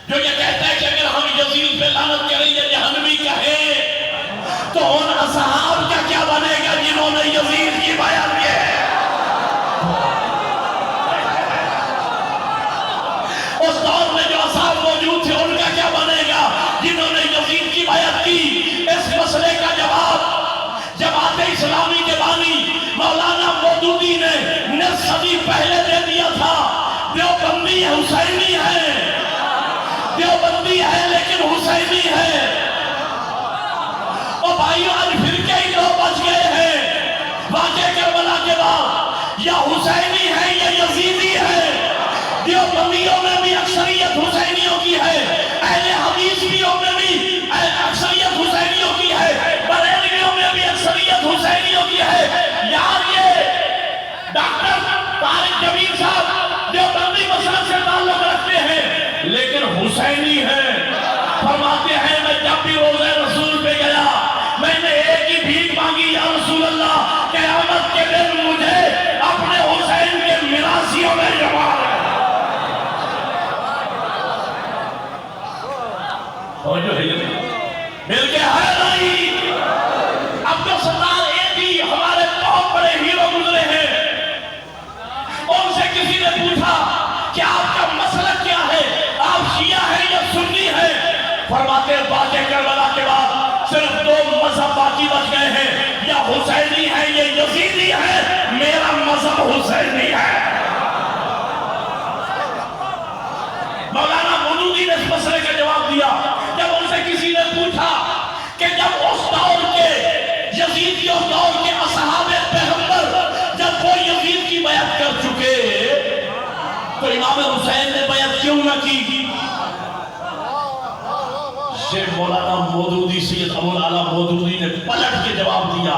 جو یہ کہتا ہے کہ اگر ہم یزید پہ لعنت کریں یا جہنمی کہیں تو ان اصحاب کا کیا بنے گا جنہوں نے یزید کی بیعت کی ہے؟ اس دور میں جو اصحاب موجود تھے ان کا کیا بنے گا جنہوں نے یزید کی بیعت کی؟ اس مسئلے کا جواب جماعت اسلامی کے بانی مولانا مودودی نے نصف صدی پہلے دے دیا تھا۔ دیوبندی حسینی ہے، دیوبندی ہے لیکن حسینی ہے۔ اور بھائیو آج فرقے ہی دو بچ گئے ہیں واقعہ کربلا کے بعد، یا حسینی ہے یا یزیدی ہے۔ دیوبندیوں میں بھی اکثریت حسینیوں کی ہے، اہل حدیثیوں میں بھی اکثریت حسینیوں کی ہے، بریلویوں میں بھی اکثریت حسینیوں کی ہے۔ یار یہ ڈاکٹر طارق جمیل صاحب دیوبندی مسلک سے تعلق رکھتے ہیں لیکن حسینی ہے۔ فرماتے ہیں میں جب بھی روضہ رسول پہ گیا میں نے ایک ہی بھیک مانگی، یا رسول اللہ قیامت کے دن مجھے اپنے حسین کے میراثیوں میں جما لے۔ اور جو ہے یہ مل کے ہے نہیں۔ عبد الستار ایدھی ہمارے بہت بڑے ہیرو گزرے ہیں، ان سے کسی نے پوچھا کہ آپ کا مسلک کیا ہے، آپ شیعہ ہیں یا سنی ہیں؟ فرماتے ہیں واقعہ کربلا کے بعد صرف دو مذہب باقی بچ گئے ہیں، یا حسینی ہے یا یزیدی ہے، میرا مذہب حسینی ہے۔ مولانا مودودی نے اس مسئلے کا جواب دیا جب ان سے کسی نے پوچھا کہ جب اس دور کے یزیدیوں دور کے اصحاب پیغمبر جب وہ یزید کی بیعت کر چکے تو امام حسین نے بیعت کیوں نہ کی؟ شیخ مولانا مودودی سید ابو العلا مودودی نے پلٹ کے جواب دیا،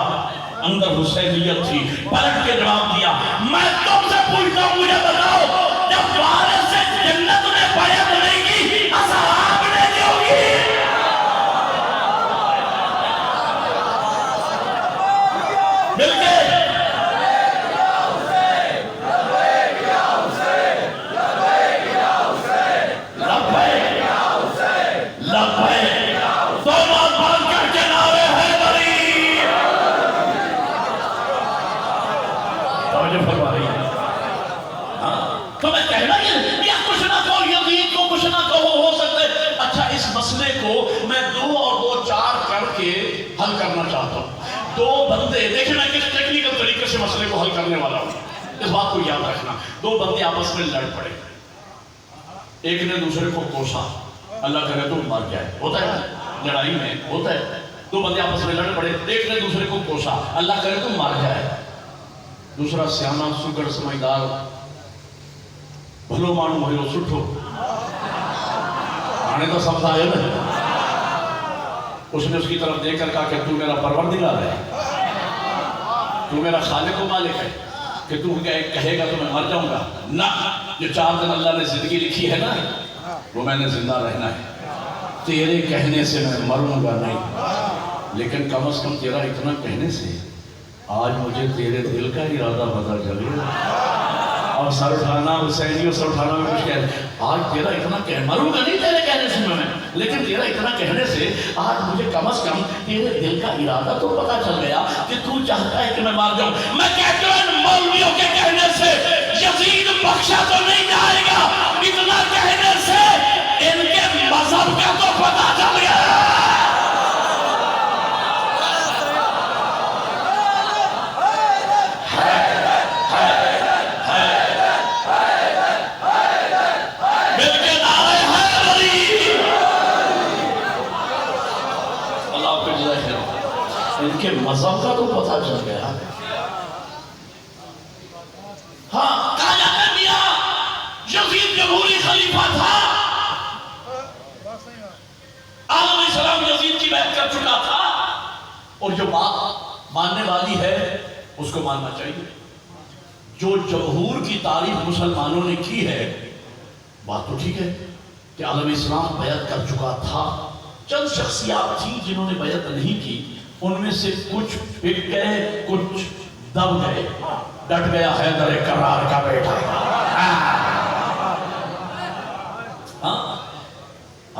اندر حسینیت تھی، پلٹ کے جواب دیا میں تم سے پوچھتا ہوں مجھے بتاؤ جب وارث سے جنت نے بیعت نہیں کی اصحاب نے کیوں کی؟ مل کے تو میں کہنا یہ کچھ نہ کہو یزید کو کچھ نہ کہو ہو سکتا ہے۔ اچھا اس مسئلے کو میں دو اور دو چار کر کے حل کرنا چاہتا ہوں۔ دو بندے دیکھیں میں کس ٹیکنیکل طریقے سے مسئلے کو حل کرنے والا ہوں، اس بات کو یاد رکھنا۔ دو بندے آپس میں لڑ پڑے، ایک نے دوسرے کو کوسا، اللہ کرے تو مر جائے، ہوتا ہے لڑائی میں ہوتا ہے۔ دو بندے آپس میں لڑ پڑے، ایک نے دوسرے کو کوسا، اللہ کرے تو مر جائے۔ دوسرا سیانا سگڑ سمجھدار بھلو مانو ہوئے سٹھو آنے تو سمجھ آئے نا، اس نے اس کی طرف دیکھ کر کہا کہ تو میرا پروردگار ہے، تو میرا خالق و مالک ہے کہ تو کہے گا تو میں مر جاؤں گا؟ نہ، جو 4 دن اللہ نے زندگی لکھی ہے نا وہ میں نے زندہ رہنا ہے، تیرے کہنے سے میں مروں گا نہیں، لیکن کم از کم تیرا اتنا کہنے سے آج مجھے تیرے دل کا ارادہ پتہ چلے گا۔ اور سر اٹھانا حسینیوں سر اٹھانا میں کچھ کہہ آج تیرا اتنا مروں گا نہیں تیرے کہنے سے میں، لیکن تیرا اتنا کہنے سے آج مجھے کم از کم تیرے دل کا ارادہ تو پتہ چل گیا کہ تو چاہتا ہے کہ میں مار جاؤں۔ میں کہتا ہوں ان مولویوں کے کہنے سے یزید بخشا تو نہیں جائے گا، اتنا کہنے سے ان کے مذہب کا تو پتہ چل گیا۔ ان کے مذہب کا تو پتہ چل گیا۔ ہاں کہا جاتا ہے میاں یزید جمہوری خلیفہ تھا، عالم اسلام یزید کی بیعت کر چکا تھا، اور جو بات ماننے والی ہے اس کو ماننا چاہیے۔ جو جمہور کی تعریف مسلمانوں نے کی ہے بات تو ٹھیک ہے کہ عالم اسلام بیعت کر چکا تھا، چند شخصیات تھیں جنہوں نے بیعت نہیں کی، ان میں سے کچھ بک گئے کچھ دب گئے، ڈٹ گیا حیدر کرار کا بیٹا،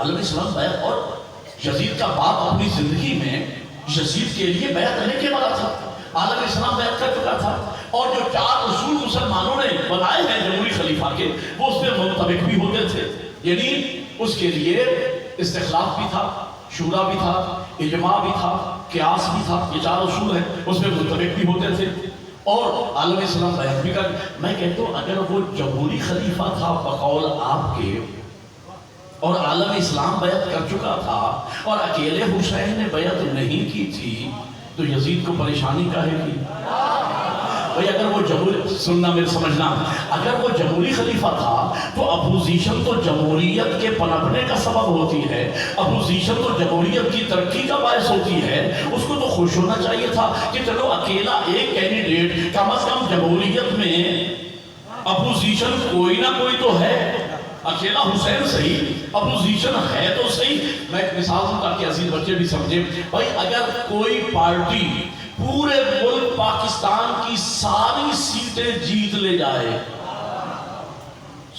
عالم اسلام بیعت، اور یزید کا باپ اپنی زندگی میں یزید کے لیے بیعت لے کے بنا تھا، عالم اسلام بیعت کر چکا تھا، اور جو 4 اصول مسلمانوں نے بنائے ہیں جمہوری خلیفہ کے وہ اس میں منطبق بھی ہوتے تھے، یعنی اس کے لیے استخلاف بھی تھا، شورا بھی تھا، اجماع بھی تھا، قیاس بھی تھا، یہ 4 اصول ہیں اس میں منطبق بھی ہوتے تھے، اور عالم اسلام بیعت بھی کر۔ میں کہتا ہوں اگر وہ جمہوری خلیفہ تھا بقول آپ کے اور عالم اسلام بیعت کر چکا تھا اور اکیلے حسین نے بیعت نہیں کی تھی تو یزید کو پریشانی کاہے کی؟ بھئی اگر وہ سننا میرے سمجھنا، اگر وہ جمہوری خلیفہ تھا تو اپوزیشن تو جمہوریت کے پنپنے کا سبب ہوتی ہے، اپوزیشن تو جمہوریت کی ترقی کا باعث ہوتی ہے، اس کو تو خوش ہونا چاہیے تھا کہ چلو اکیلا ایک کینڈیڈیٹ، کم از کم جمہوریت میں اپوزیشن کوئی نہ کوئی تو ہے، اکیلا حسین صحیح، اپوزیشن ہے تو صحیح۔ میں ایک مثال ہوں تاکہ عزیز بچے بھی سمجھیں، بھائی اگر کوئی پارٹی پورے ملک پاکستان کی ساری سیٹیں جیت لے جائے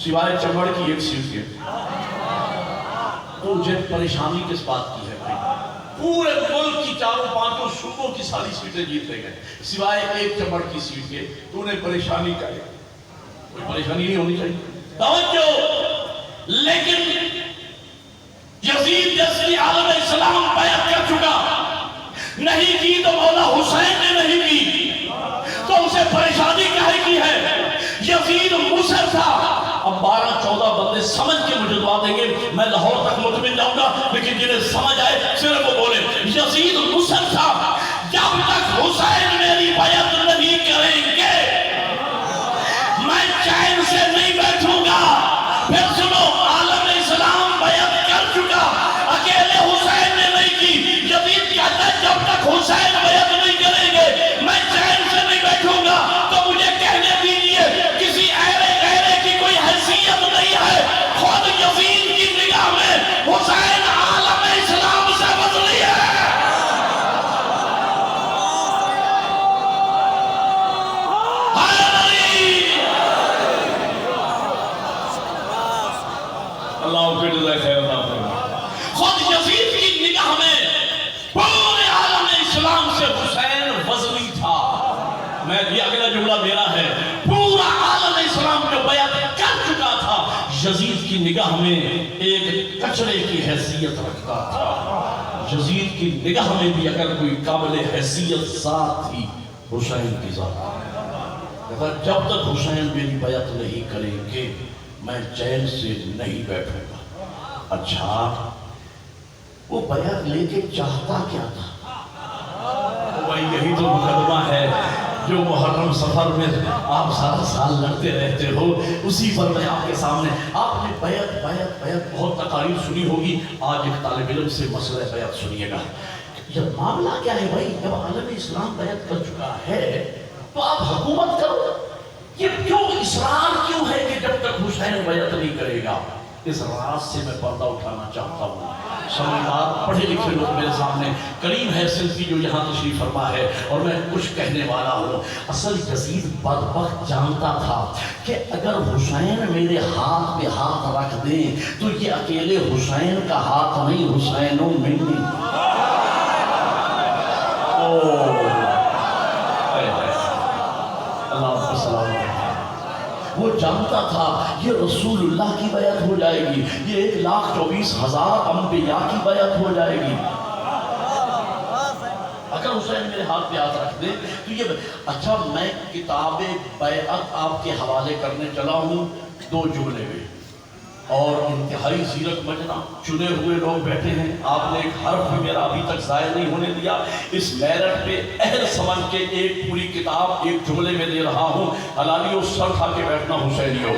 سوائے چمڑ کی ایک سیٹ کے، تو مجھے پریشانی کس بات کی ہے بھائی؟ پورے ملک کی 4-5 صوبوں کی ساری سیٹیں جیت لے گئے سوائے ایک چمڑ کی سیٹ کے، تو انہیں پریشانی کا ہے؟ کوئی پریشانی نہیں ہونی چاہیے، توجہ۔ لیکن یزید جیسے عالم اسلام بیعت کر چکا، نہیں کی تو مولا حسین نے نہیں کی، تو اسے پریشانی کاہے کی ہے؟ یزید مصر تھا۔ اب 12-14 بندے سمجھ کے مجھے دعا دیں گے، میں لاہور تک مطمئن جاؤں گا، لیکن جنہیں سمجھ آئے صرف وہ بولے، یزید مصر تھا، جب تک حسین میری بیعت نہیں کریں گے میں چین سے نہیں بیٹھوں گا۔ پھر سنو، عالم اسلام بیعت کر چکا، اکیلے حسین نے نہیں کی، یزید کہتا ہے جب تک حسین بیعت نہیں کریں گے میں چین سے نہیں بیٹھوں گا۔ تو مجھے کہنے دیجئے کسی ایرے غیرے کی کوئی حیثیت نہیں ہے، خود یزید کی نگاہ میں حسین عالم اسلام سے بدلی ہے۔ خود یزید کی نگاہ میں پورے عالم اسلام سے حسین وزنی تھا۔ میں یہ اگلا جملہ میرا ہے، پورا عالم اسلام جو بیعت کر چکا تھا یزید کی نگاہ میں ایک کچرے کی حیثیت رکھتا تھا۔ یزید کی نگاہ میں بھی اگر کوئی قابل حیثیت ذات تھی حسین کی ذات، جب تک حسین میری بیعت نہیں کریں گے میں چین سے نہیں بیٹھوں گا۔ اچھا وہ بیعت لے کے چاہتا کیا تھا؟ بھائی یہی تو مقدمہ ہے جو محرم سفر میں آپ سارا سال لڑتے رہتے ہو، اسی پر میں آپ کے سامنے، آپ نے بیعت بہت تقاریر سنی ہوگی، آج ایک طالب علم سے مسئلہ بیعت سنیے گا۔ جب معاملہ کیا ہے بھائی، جب عالم اسلام بیعت کر چکا ہے تو آپ حکومت کرو، یہ کیوں اصرار کیوں ہے کہ جب تک حسین بیعت نہیں کرے گا؟ اس راز سے میں پردہ اٹھانا چاہتا ہوں۔ سمجھدار پڑھے لکھے لوگ میرے سامنے، کریم ہے سلفی جو یہاں تشریف فرما ہے، اور میں کچھ کہنے والا ہوں۔ اصل یزید بدبخت جانتا تھا کہ اگر حسین میرے ہاتھ پہ ہاتھ رکھ دیں تو یہ اکیلے حسین کا ہاتھ نہیں، حسین و منی۔ اللہ کو سلام۔ وہ جانتا تھا یہ رسول اللہ کی بیعت ہو جائے گی، یہ 1,24,000 انبیاء کی بیعت ہو جائے گی۔ اگر حسین میرے ہاتھ پہ ہاتھ رکھ دے تو یہ اچھا، میں کتاب بیعت آپ کے حوالے کرنے چلا ہوں 2 جملے میں، اور انتہائی زیرک مجنہ چنے ہوئے لوگ بیٹھے ہیں، آپ نے ایک حرف بھی میرا ابھی تک ضائع نہیں ہونے دیا، اس میرٹ پہ اہل سمجھ کے ایک پوری کتاب ایک جملے میں دے رہا ہوں۔ حلالیو سر کھا کے بیٹھنا حسینیو،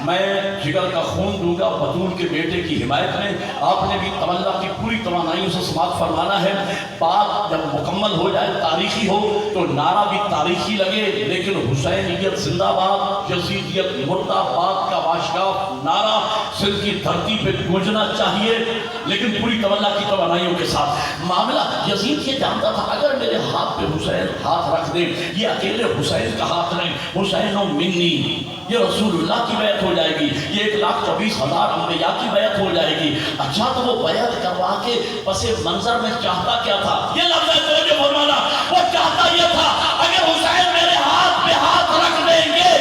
میں جگر کا خون دوں گا بطول کے بیٹے کی حمایت میں، آپ نے بھی تمنا کی پوری توانائیوں سے سماعت فرمانا ہے۔ بات جب مکمل ہو جائے، تاریخی ہو تو نعرہ بھی تاریخی لگے، لیکن حسینیت زندہ باد، یزیدیت مردہ باد کا باشگاہ نعرہ سندھ کی دھرتی پہ گونجنا چاہیے، لیکن پوری توانہ کی توانائیوں کے ساتھ۔ معاملہ یزید یہ جانتا تھا اگر میرے ہاتھ پہ حسین ہاتھ رکھ دے، یہ اکیلے حسین کا ہاتھ نہیں، حسین و منی، یہ رسول اللہ کی بیعت ہو جائے گی، یہ 1,24,000 انبیاء کی بیعت ہو جائے گی۔ اچھا تو وہ بیعت کروا کے پس منظر میں چاہتا کیا تھا؟ یہ لفظ ہے توجہ فرمانا، وہ چاہتا یہ تھا اگر حسین میرے ہاتھ پہ ہاتھ رکھ دیں گے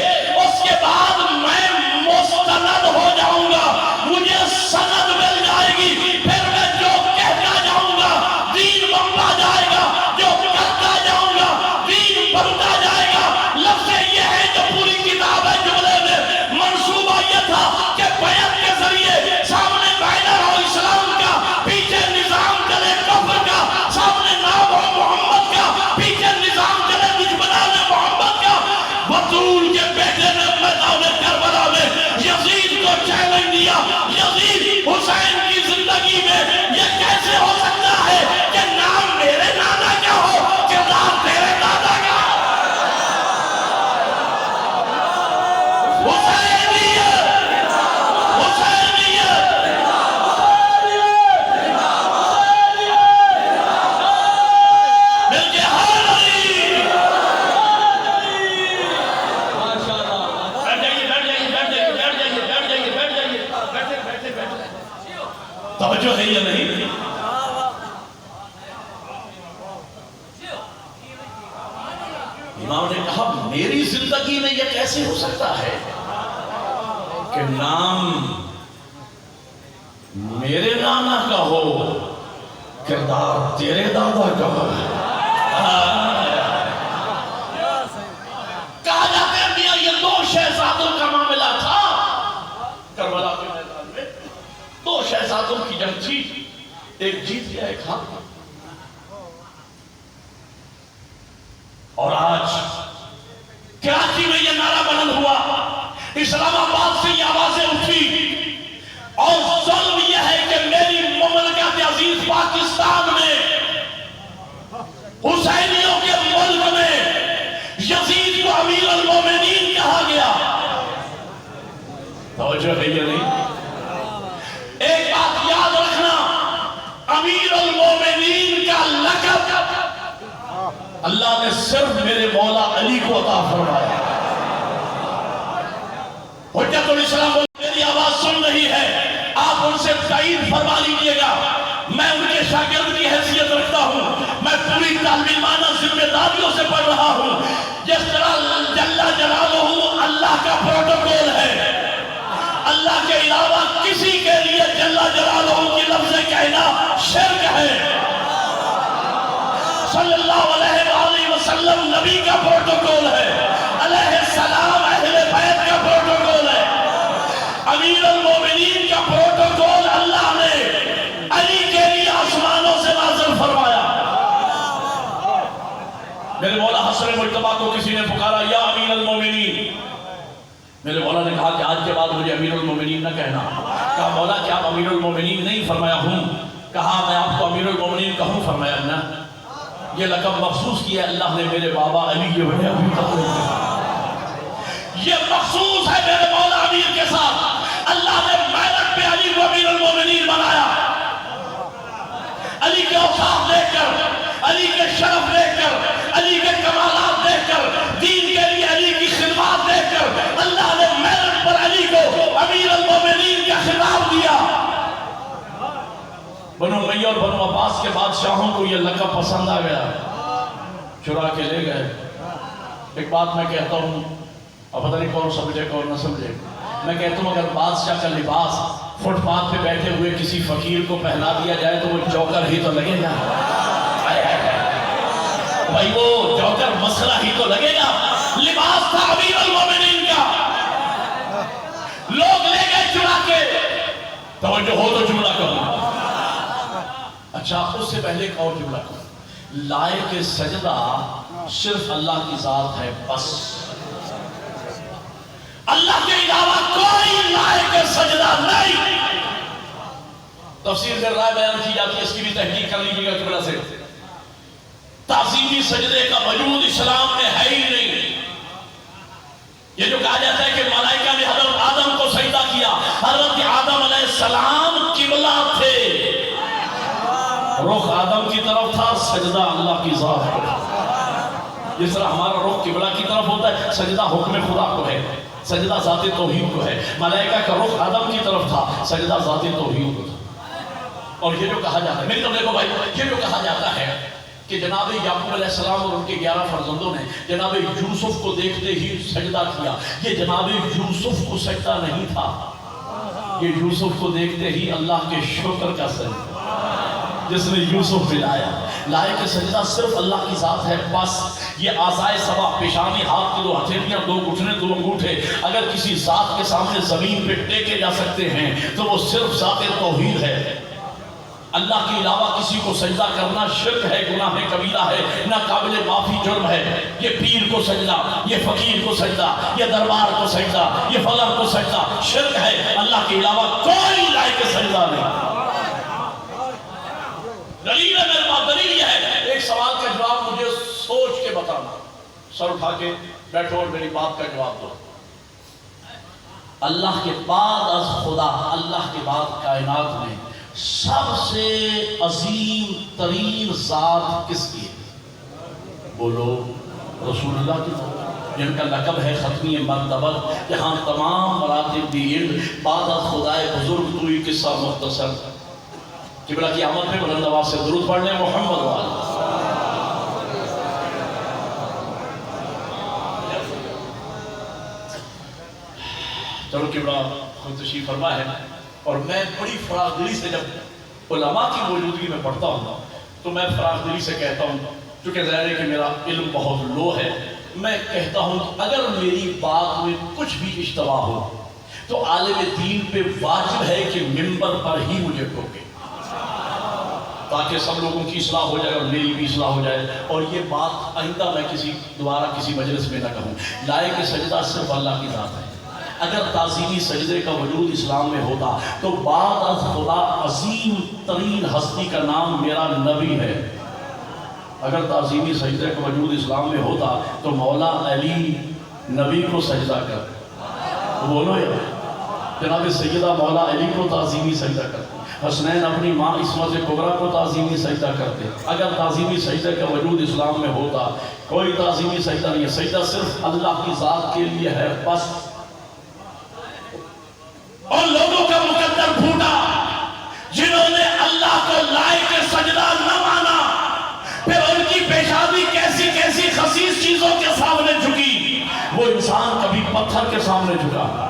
اس کے بعد میں مستند ہو جاؤں گا، مجھے سند مل جائے گی، پھر میں جو کہتا جاؤں گا دین بنتا جائے گا، جو کرتا جاؤں گا دین بنتا جائے گا۔ لفظ یہ ہے جو پوری کتاب ہے جملے میں، منصوبہ یہ تھا کہ بیعت کے ذریعے سامنے بینر ہو اسلام کا، پیچھے نظام چلے کفر کا، سامنے نام ہو محمد کا، پیچھے نظام چلے دشمنان محمد کا۔ بطول کے بیٹے نے میدان کربلا میں یزید کو چیلنج دیا، یزید حسین کی زندگی میں یہ کیسے ہو سکتا ہے کہ نام میرے نانا کا ہو کردار تیرے دادا کا؟ حسینیت، حسینیت، مل کے ہر علی۔ بیٹھ جائیے، بیٹھ جائیے، بیٹھ جائیے، بیٹھ جائیے، بیٹھ جائیے، بیٹھ جائیے، بیٹھے بیٹھے بیٹھے۔ توجہ ہے یا نہیں؟ امام نے کہا میری زندگی میں یہ کیسے ہو سکتا ہے کہ نام میرے نانا کا ہو کردار تیرے دادا کا ہو۔ کہا جاتا ہے میاں یہ دو شہزادوں کا معاملہ تھا کربلا کے میدان میں، دو شہزادوں کی جنگ تھی، ایک جیت گیا ایک ہار گیا۔ اور آج کراچی میں یہ نعرہ بلند ہوا، اسلام آباد سے یہ آوازیں اٹھی، اور ظلم یہ ہے کہ میری مملکت عزیز پاکستان میں، حسینیوں کے ملک میں یزید کو امیر المومنین کہا گیا۔ توجہ ہے یا نہیں؟ ایک بات یاد رکھنا، امیر المومنین کا لقب اللہ نے صرف میرے مولا علی کو عطا فرمایا۔ حجت الاسلام میری آواز سن رہی ہے، آپ ان سے تائید فرما لیجئے گا، میں ان کے شاگرد کی حیثیت رکھتا ہوں، میں پوری تعلیمانہ ذمہ داریوں سے پڑھ رہا ہوں۔ جس طرح جل جلالہ اللہ کا پروٹوکول ہے، اللہ کے علاوہ کسی کے لیے جل جلالہ کی لفظ کہنا شرک ہے، صلی اللہ علیہ وآلہ وسلم نبی کا پروٹوکول ہے، علیہ السلام اہل بیت کا پروٹوکول ہے، امیر المومنین کا پروٹوکول اللہ نے علی کے لیے آسمانوں سے نازل فرمایا۔ میرے مولا حسن مجتبیٰ کو کسی نے پکارا یا امیر المومنین، میرے مولا نے کہا کہ آج کے بعد مجھے امیر المومنین نہ کہنا۔ کہا مولا کیا آپ امیر المومنین نہیں؟ فرمایا ہوں۔ کہا میں آپ کو امیر المومنین کہوں؟ فرمایا نہ، یہ لقب مخصوص کیا اللہ نے میرے بابا علی کے وجہ بھی یہ مخصوص ہے میرے مولا امیر کے ساتھ۔ اللہ نے میرٹ پہ علی کو امیر المومنین بنایا، علی کے اوصاف دیکھ کر، علی کے شرف دیکھ کر، علی کے کمالات دیکھ کر، دین کے لیے علی کی خدمات دیکھ کر اللہ نے میرٹ پر علی کو امیر المومنین کا خطاب دیا۔ بنو امیہ اور بنو عباس کے بادشاہوں کو یہ لقب پسند آ گیا، چرا کے لے گئے۔ ایک بات میں کہتا ہوں، اور پتہ نہیں کون سمجھے کون نہ سمجھے، میں کہتا ہوں اگر بادشاہ کا لباس فٹ پاتھ پہ بیٹھے ہوئے کسی فقیر کو پہنا دیا جائے تو وہ جوکر ہی تو لگے گا، بھائی وہ جوکر مسئلہ ہی تو لگے گا۔ لباس تھا امیر المومنین کا، لوگ لے گئے چرا کے۔ توجہ ہو تو جملہ کروں، اچھا اس سے پہلے ایک اور جملہ کروں، لائق سجدہ صرف اللہ کی ذات ہے، بس اللہ کے علاوہ کوئی لائق سجدہ نہیں۔ تفسیر میں رائے بیان کی جاتی ہے، اس کی بھی تحقیق کر لیجیے گا جملہ سے۔ تعظیمی سجدے کا وجود اسلام میں ہے ہی نہیں۔ یہ جو کہا جاتا ہے کہ ملائکہ نے حضرت آدم کو سجدہ کیا، حضرت آدم علیہ السلام قبلہ تھے، رخ آدم کی طرف تھا، سجدہ اللہ کی ذات کو۔ جس طرح ہمارا رخ قبلہ کی طرف ہوتا ہے، سجدہ حکم خدا کو ہے۔ سجدہ ذات توحید کو ہے. ملائکہ کا رخ آدم کی طرف تھا, سجدہ ذات توحید کو تھا. اور یہ جو کہا جاتا ہے, میری طرف دیکھو بھائی, یہ جو کہا جاتا ہے کہ جناب یعقوب علیہ السلام اور ان کے 11 فرزندوں نے جناب یوسف کو دیکھتے ہی سجدہ کیا, یہ جناب یوسف کو سجدہ نہیں تھا, یہ یوسف کو دیکھتے ہی اللہ کے شکر کا سجدہ جس نے یوسف ملایا. لائے کہ سجدہ صرف اللہ کی ذات ہے بس. یہ اعضائے سبع, پیشانی, ہاتھ کی 2 ہتھیلیاں, 2 گھٹنے, 2 انگوٹھے, اگر کسی ذات کے سامنے زمین پہ ٹیکے جا سکتے ہیں تو وہ صرف ذات توحید ہے. اللہ کے علاوہ کسی کو سجدہ کرنا شرک ہے, گناہ کبیرہ ہے, نہ قابل معافی جرم ہے. یہ پیر کو سجدہ, یہ فقیر کو سجدہ, یہ دربار کو سجدہ, یہ فلاں کو سجدہ شرک ہے. اللہ کے علاوہ کوئی لائق سجدہ نہیں. دلیل ہے میرے پاس, دلیل یہ ہے. ایک سوال کا جواب مجھے سوچ کے بتانا, سر اٹھا کے بیٹھو اور میری بات کا جواب دو. اللہ کے بعد از خدا, اللہ کے بعد کائنات میں سب سے عظیم ترین ذات کس کی ہے؟ بولو. رسول اللہ کی, جن کا لقب ہے ختمی مرتبت, جہاں تمام مراتب دی علم, بعد از خدائے بزرگ توئی قصہ مختصر. قبلہ کی آمد پہ بلند آواز سے درود پڑھنے محمد والے. چلو قبلہ خود تشریف فرما ہے, اور میں بڑی فراغ دلی سے جب علماء کی موجودگی میں پڑھتا ہوں تو میں فراغ دلی سے کہتا ہوں, چونکہ ظاہر ہے کہ میرا علم بہت لو ہے, میں کہتا ہوں کہ اگر میری بات میں کچھ بھی اشتباہ ہو تو عالم دین پہ واجب ہے کہ منبر پر ہی مجھے ٹوکے, تاکہ سب لوگوں کی اصلاح ہو جائے اور میری بھی اصلاح ہو جائے. اور یہ بات آئندہ میں دوبارہ کسی مجلس میں نہ کہوں. لائق سجدہ صرف اللہ کی ذات ہے. اگر تعظیمی سجدے کا وجود اسلام میں ہوتا تو بعد از خدا عظیم ترین ہستی کا نام میرا نبی ہے. اگر تعظیمی سجدے کا وجود اسلام میں ہوتا تو مولا علی نبی کو سجدہ کر, بولو یا جناب سیدہ مولا علی کو تعظیمی سجدہ کر, حسنین اپنی ماں عصمت کبریٰ کو تعظیمی سجدہ کرتے. اگر تعظیمی سجدے کا وجود اسلام میں ہوتا, کوئی تعظیمی سجدہ نہیں ہے. سجدہ صرف اللہ کی ذات کے لیے ہے بس. اور لوگوں کا مقدر پھوٹا جنہوں نے اللہ کو لائق سجدہ نہ مانا, پھر ان کی پیشانی کیسی کیسی خسیس چیزوں کے سامنے جھکی. وہ انسان کبھی پتھر کے سامنے جھکا,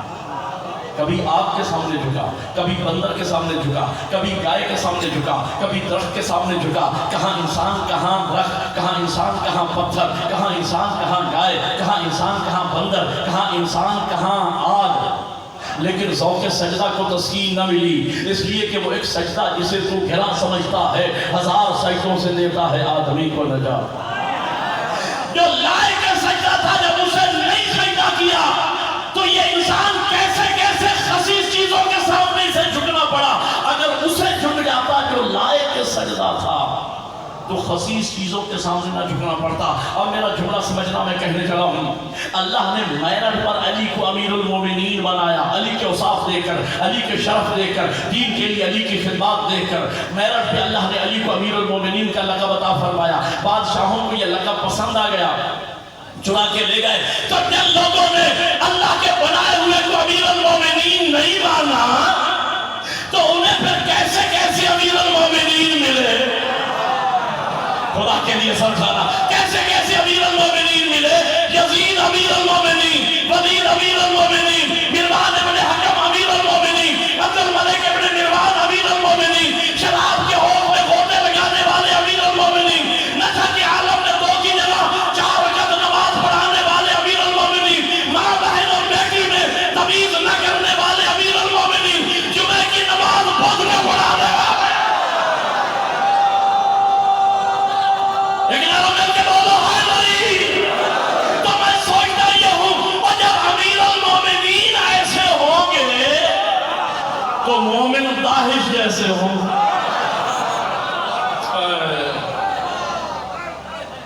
کبھی آگ کے سامنے جھکا, کبھی بندر کے سامنے جھکا, کبھی گائے کے سامنے جھکا, کبھی درخت کے سامنے جھکا. کہاں انسان کہاں درخت, کہاں انسان کہاں پتھر, کہاں انسان کہاں گائے, کہاں انسان کہاں بندر, کہاں انسان کہاں آگ. لیکن ذوق سجدہ کو تسکین نہ ملی, اس لیے کہ وہ ایک سجدہ جسے تو گھرا سمجھتا ہے 1000 سجدوں سے دیتا ہے آدمی کو نجات. جو لائق سجدہ تھا جب اسے نہیں سجدہ کیا تو یہ انسان کیسے کیسے خسیس چیزوں کے سامنے سے جھکنا پڑا. اگر اسے جھک جاتا جو لائق سجدہ تھا تو خسیس چیزوں کے سامنے نہ جھکنا پڑتا. اب میرا جملہ سمجھنا میں کہنے چلا ہوں. اللہ نے میرٹ پر علی کو امیر المومنین بنایا, علی کے اوصاف دے کر, علی کے شرف دے کر, دین کے لیے علی کی خدمات دے کر. میرٹ پہ اللہ نے علی کو امیر المومنین کا لقب عطا فرمایا. بادشاہوں کو یہ لقب پسند آ گیا, چنا کے لے گئے. تو جن لوگوں نے اللہ کے بنائے ہوئے کو امیر المومنین نہیں مانا تو انہیں پھر کیسے کیسے امیر المومنین ملے؟ خدا کے لیے سر کھانا. کیسے کیسے امیر المومنین ملے؟ یزید امیر المومنین, ولید امیر المومنین, مروان ابن حکم امیر المومنین, عبد الملک ابن مروان امیر المومنین, شراب کے ہونٹ میں گھوٹے لگانے والے امیر المومنین, نشہ کے عالم میں 2 کی جگہ 4 رکعت نماز پڑھانے والے امیر المومنین, ماں بہن اور بیٹی میں تمیز نہ کرنے والے امیر المومنین, جمعہ کی نماز بدھ میں پڑھانے والے. لیکن اگر مل کے بولو حیدری, تو میں سوچتا یہ ہوں, اور جب امیر المومنین ایسے ہوں گے تو مومن داہش جیسے ہوں.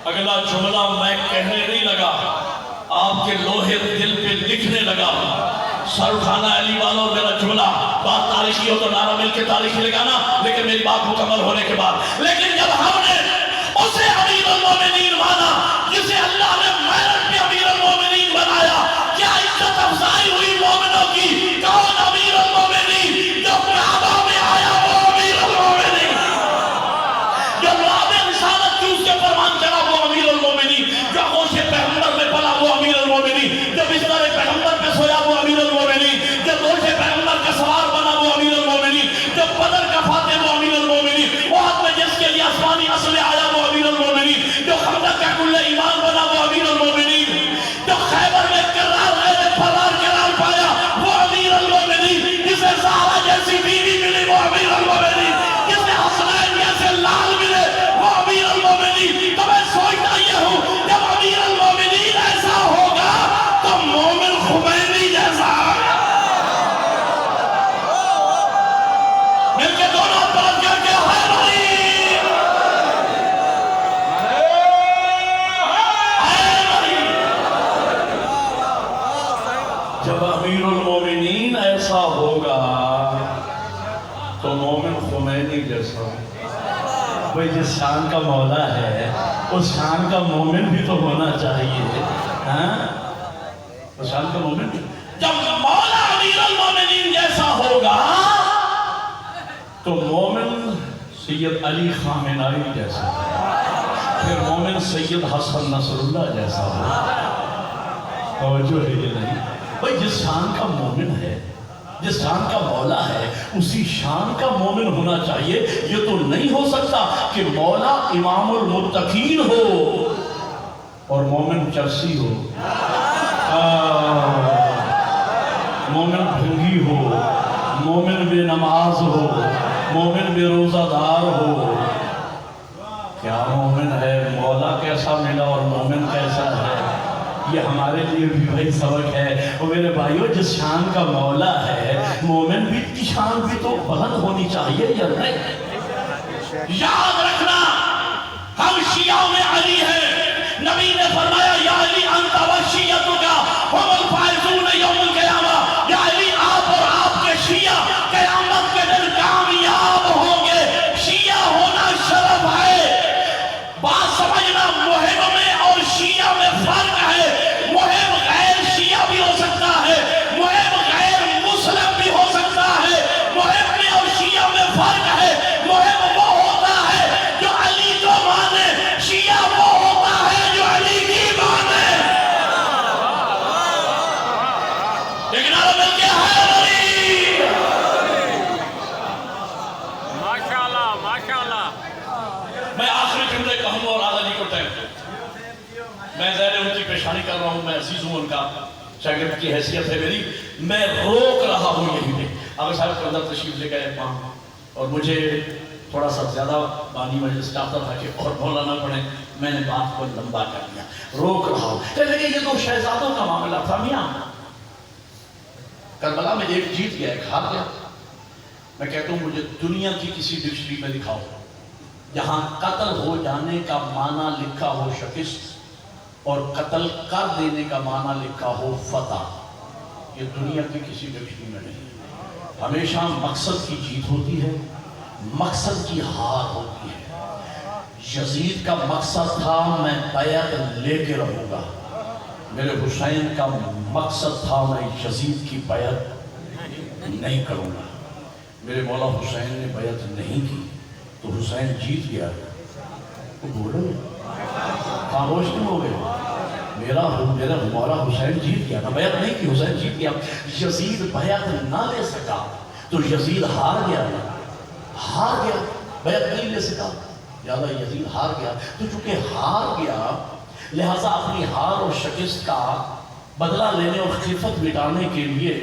اگلا جملہ میں کہنے نہیں لگا, آپ کے لوہے دل پہ لکھنے لگا. سر اٹھانا علی والوں, میرا جملہ بات تاریخی ہو تو نعرہ مل کے تاریخی لگانا, لیکن میری بات مکمل ہونے کے بعد. لیکن جب ہم نے اسے امیر المومنین مانا جسے اللہ نے میرٹ پہ امیر المومنین بنایا, کیا عزت افزائی تو مومن خمینی جیسا ہو۔ بھئی جس شان کا مولا ہے اس شان کا مومن بھی تو ہونا چاہیے، ہاں؟ اس شان کا مومن بھی، جب مولا امیر المومنین جیسا ہوگا تو مومن سید علی خامنائی جیسا ہے، پھر مومن سید حسن نصر اللہ جیسا ہے۔ توجہ ہے یہ نہیں؟ بھئی جس شان کا مومن ہے، جس شان کا مولا ہے، اسی شان کا مومن ہونا چاہیے۔ یہ تو نہیں ہو سکتا کہ مولا امام المتقین ہو اور مومن چرسی ہو، مومن بھنگی ہو، مومن بے نماز ہو، مومن بے روزہ دار ہو۔ کیا مومن ہے؟ مولا کیسا ملا اور مومن کیسا ہے؟ یہ ہمارے لیے بھی بھائی سبق ہے۔ اور میرے بھائیو، جس شان کا مولا ہے، مومن بھی کی شان بھی تو بلند ہونی چاہیے یا نہیں؟ یاد رکھنا، ہم شیعہ میں علی ہیں۔ نبی نے فرمایا یا علی انت و شیعتک هم الفائزون یوم القیامہ، یا علی آپ اور آپ کے شیعہ قیامت کے دن کامیاب ہوں گے۔ شیعہ ہونا شرف ہے۔ بات سمجھنا، مہم میں اور شیعہ میں فرق ہے۔ مہم غیر شیعہ بھی ہو سکتا ہے، مہم غیر مسلم بھی ہو سکتا ہے۔ مہم میں اور شیعہ میں فرق ہے۔ مہم وہ ہوتا ہے جو علی کو مانے، شیعہ وہ ہوتا ہے جو علی کی مانے۔ لیکن آپ مل کے ہے علی، ماشاءاللہ ماشاءاللہ۔ میں آخری جملے کہوں اور آغا جی کو ٹائم دوں۔ میں زہر ان کی پیشانی کر رہا ہوں، میں عزیز ہوں ان کا، شاگرد کی حیثیت ہے میری، میں روک رہا ہوں یہی پہ۔ آغا صاحب اندر تشریف لے گئے وہاں، اور مجھے تھوڑا سا زیادہ بانی مجلس چاہتا تھا کہ اور بولا نہ پڑے، میں نے بات کو لمبا کر دیا، روک رہا ہوں۔ کہنے لگے یہ تو شہزادوں کا معاملہ تھا میاں، کربلا میں ایک جیت گیا ایک ہار گیا۔ میں کہتا ہوں مجھے دنیا کی کسی ڈکشنری میں دکھاؤ جہاں قتل ہو جانے کا معنی لکھا ہو شکست اور قتل کر دینے کا معنی لکھا ہو فتح۔ یہ دنیا کی کسی ڈکشنری میں نہیں۔ ہمیشہ مقصد کی جیت ہوتی ہے، مقصد کی ہار ہوتی ہے۔ یزید کا مقصد تھا میں بیعت لے کے رہوں گا، میرے حسین کا مقصد تھا میں یزید کی بیعت نہیں کروں گا۔ میرے مولا حسین نے بیعت نہیں کی تو حسین جیت گیا۔ تو بولو خاموش کیوں ہو گئے؟ میرا مولا حسین جیت گیا نا، بیعت نہیں کی، حسین جیت گیا۔ یزید بیعت نہ لے سکا تو یزید ہار گیا، ہار گیا، بیعت نہیں لے سکا، زیادہ یزید ہار گیا۔ تو چونکہ ہار گیا لہٰذا اپنی ہار اور شکست کا بدلہ لینے اور خفت مٹانے کے لیے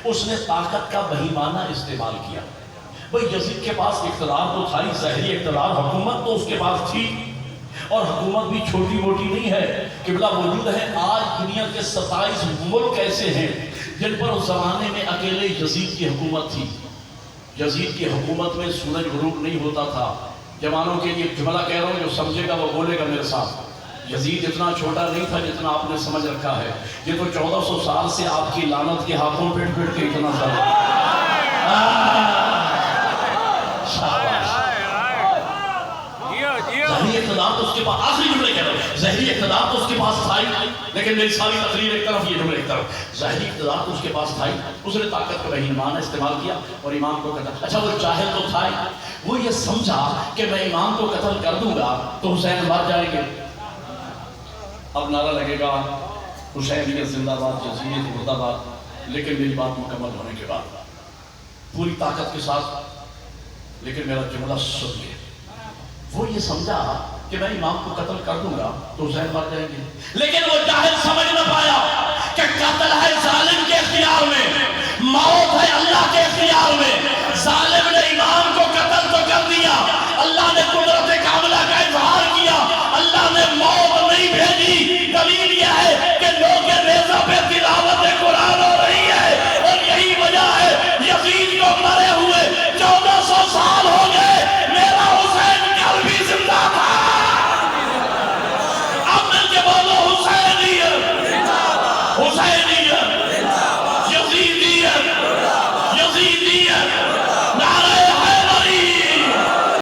اس نے طاقت کا بہیمانہ استعمال کیا۔ بھئی یزید کے پاس اقتدار تو تھا ہی، ظاہری اقتدار، حکومت تو اس کے پاس تھی، اور حکومت بھی چھوٹی موٹی نہیں ہے۔ قبلہ موجود ہے، آج دنیا کے 27 ملک ایسے ہیں جن پر اس زمانے میں اکیلے یزید کی حکومت تھی۔ یزید کی حکومت میں سورج غروب نہیں ہوتا تھا۔ جوانوں کے لیے جملہ کہہ رہا ہوں، جو سمجھے گا وہ بولے گا میرے ساتھ۔ یزید اتنا چھوٹا نہیں تھا جتنا آپ نے سمجھ رکھا ہے۔ یہ تو 1400 سال سے آپ کی لعنت کے ہاتھوں پیٹ پیٹ کے اتنا سال۔ ظاہری اقتدار تو اس کے پاس، آخری جملے کہہ رہا ہوں، ظاہری اقتدار تو اس کے پاس تھا ہی، لیکن میری ساری تقریر ایک طرف، یہ جملے ایک طرف۔ ظاہری اقتدار تو اس کے پاس تھا ہی، اس نے طاقت کا بہیمانہ استعمال کیا اور امام کو قتل۔ اچھا وہ جاہل تو تھا ہی، وہ یہ سمجھا کہ میں امام کو قتل کر دوں گا تو حسین مر جائیں گے۔ اب نعرہ لگے گا حسینیت زندہ باد، یزیدیت مردہ باد، لیکن میری بات مکمل ہونے کے بعد پوری طاقت کے ساتھ، لیکن میرا جملہ سن لے۔ وہ یہ سمجھا کہ میں امام کو قتل کر دوں گا تو حسین مر جائیں گے، لیکن وہ جاہل سمجھ نہ پایا کہ قتل ہے ظالم کے اختیار میں، موت ہے اللہ کے اختیار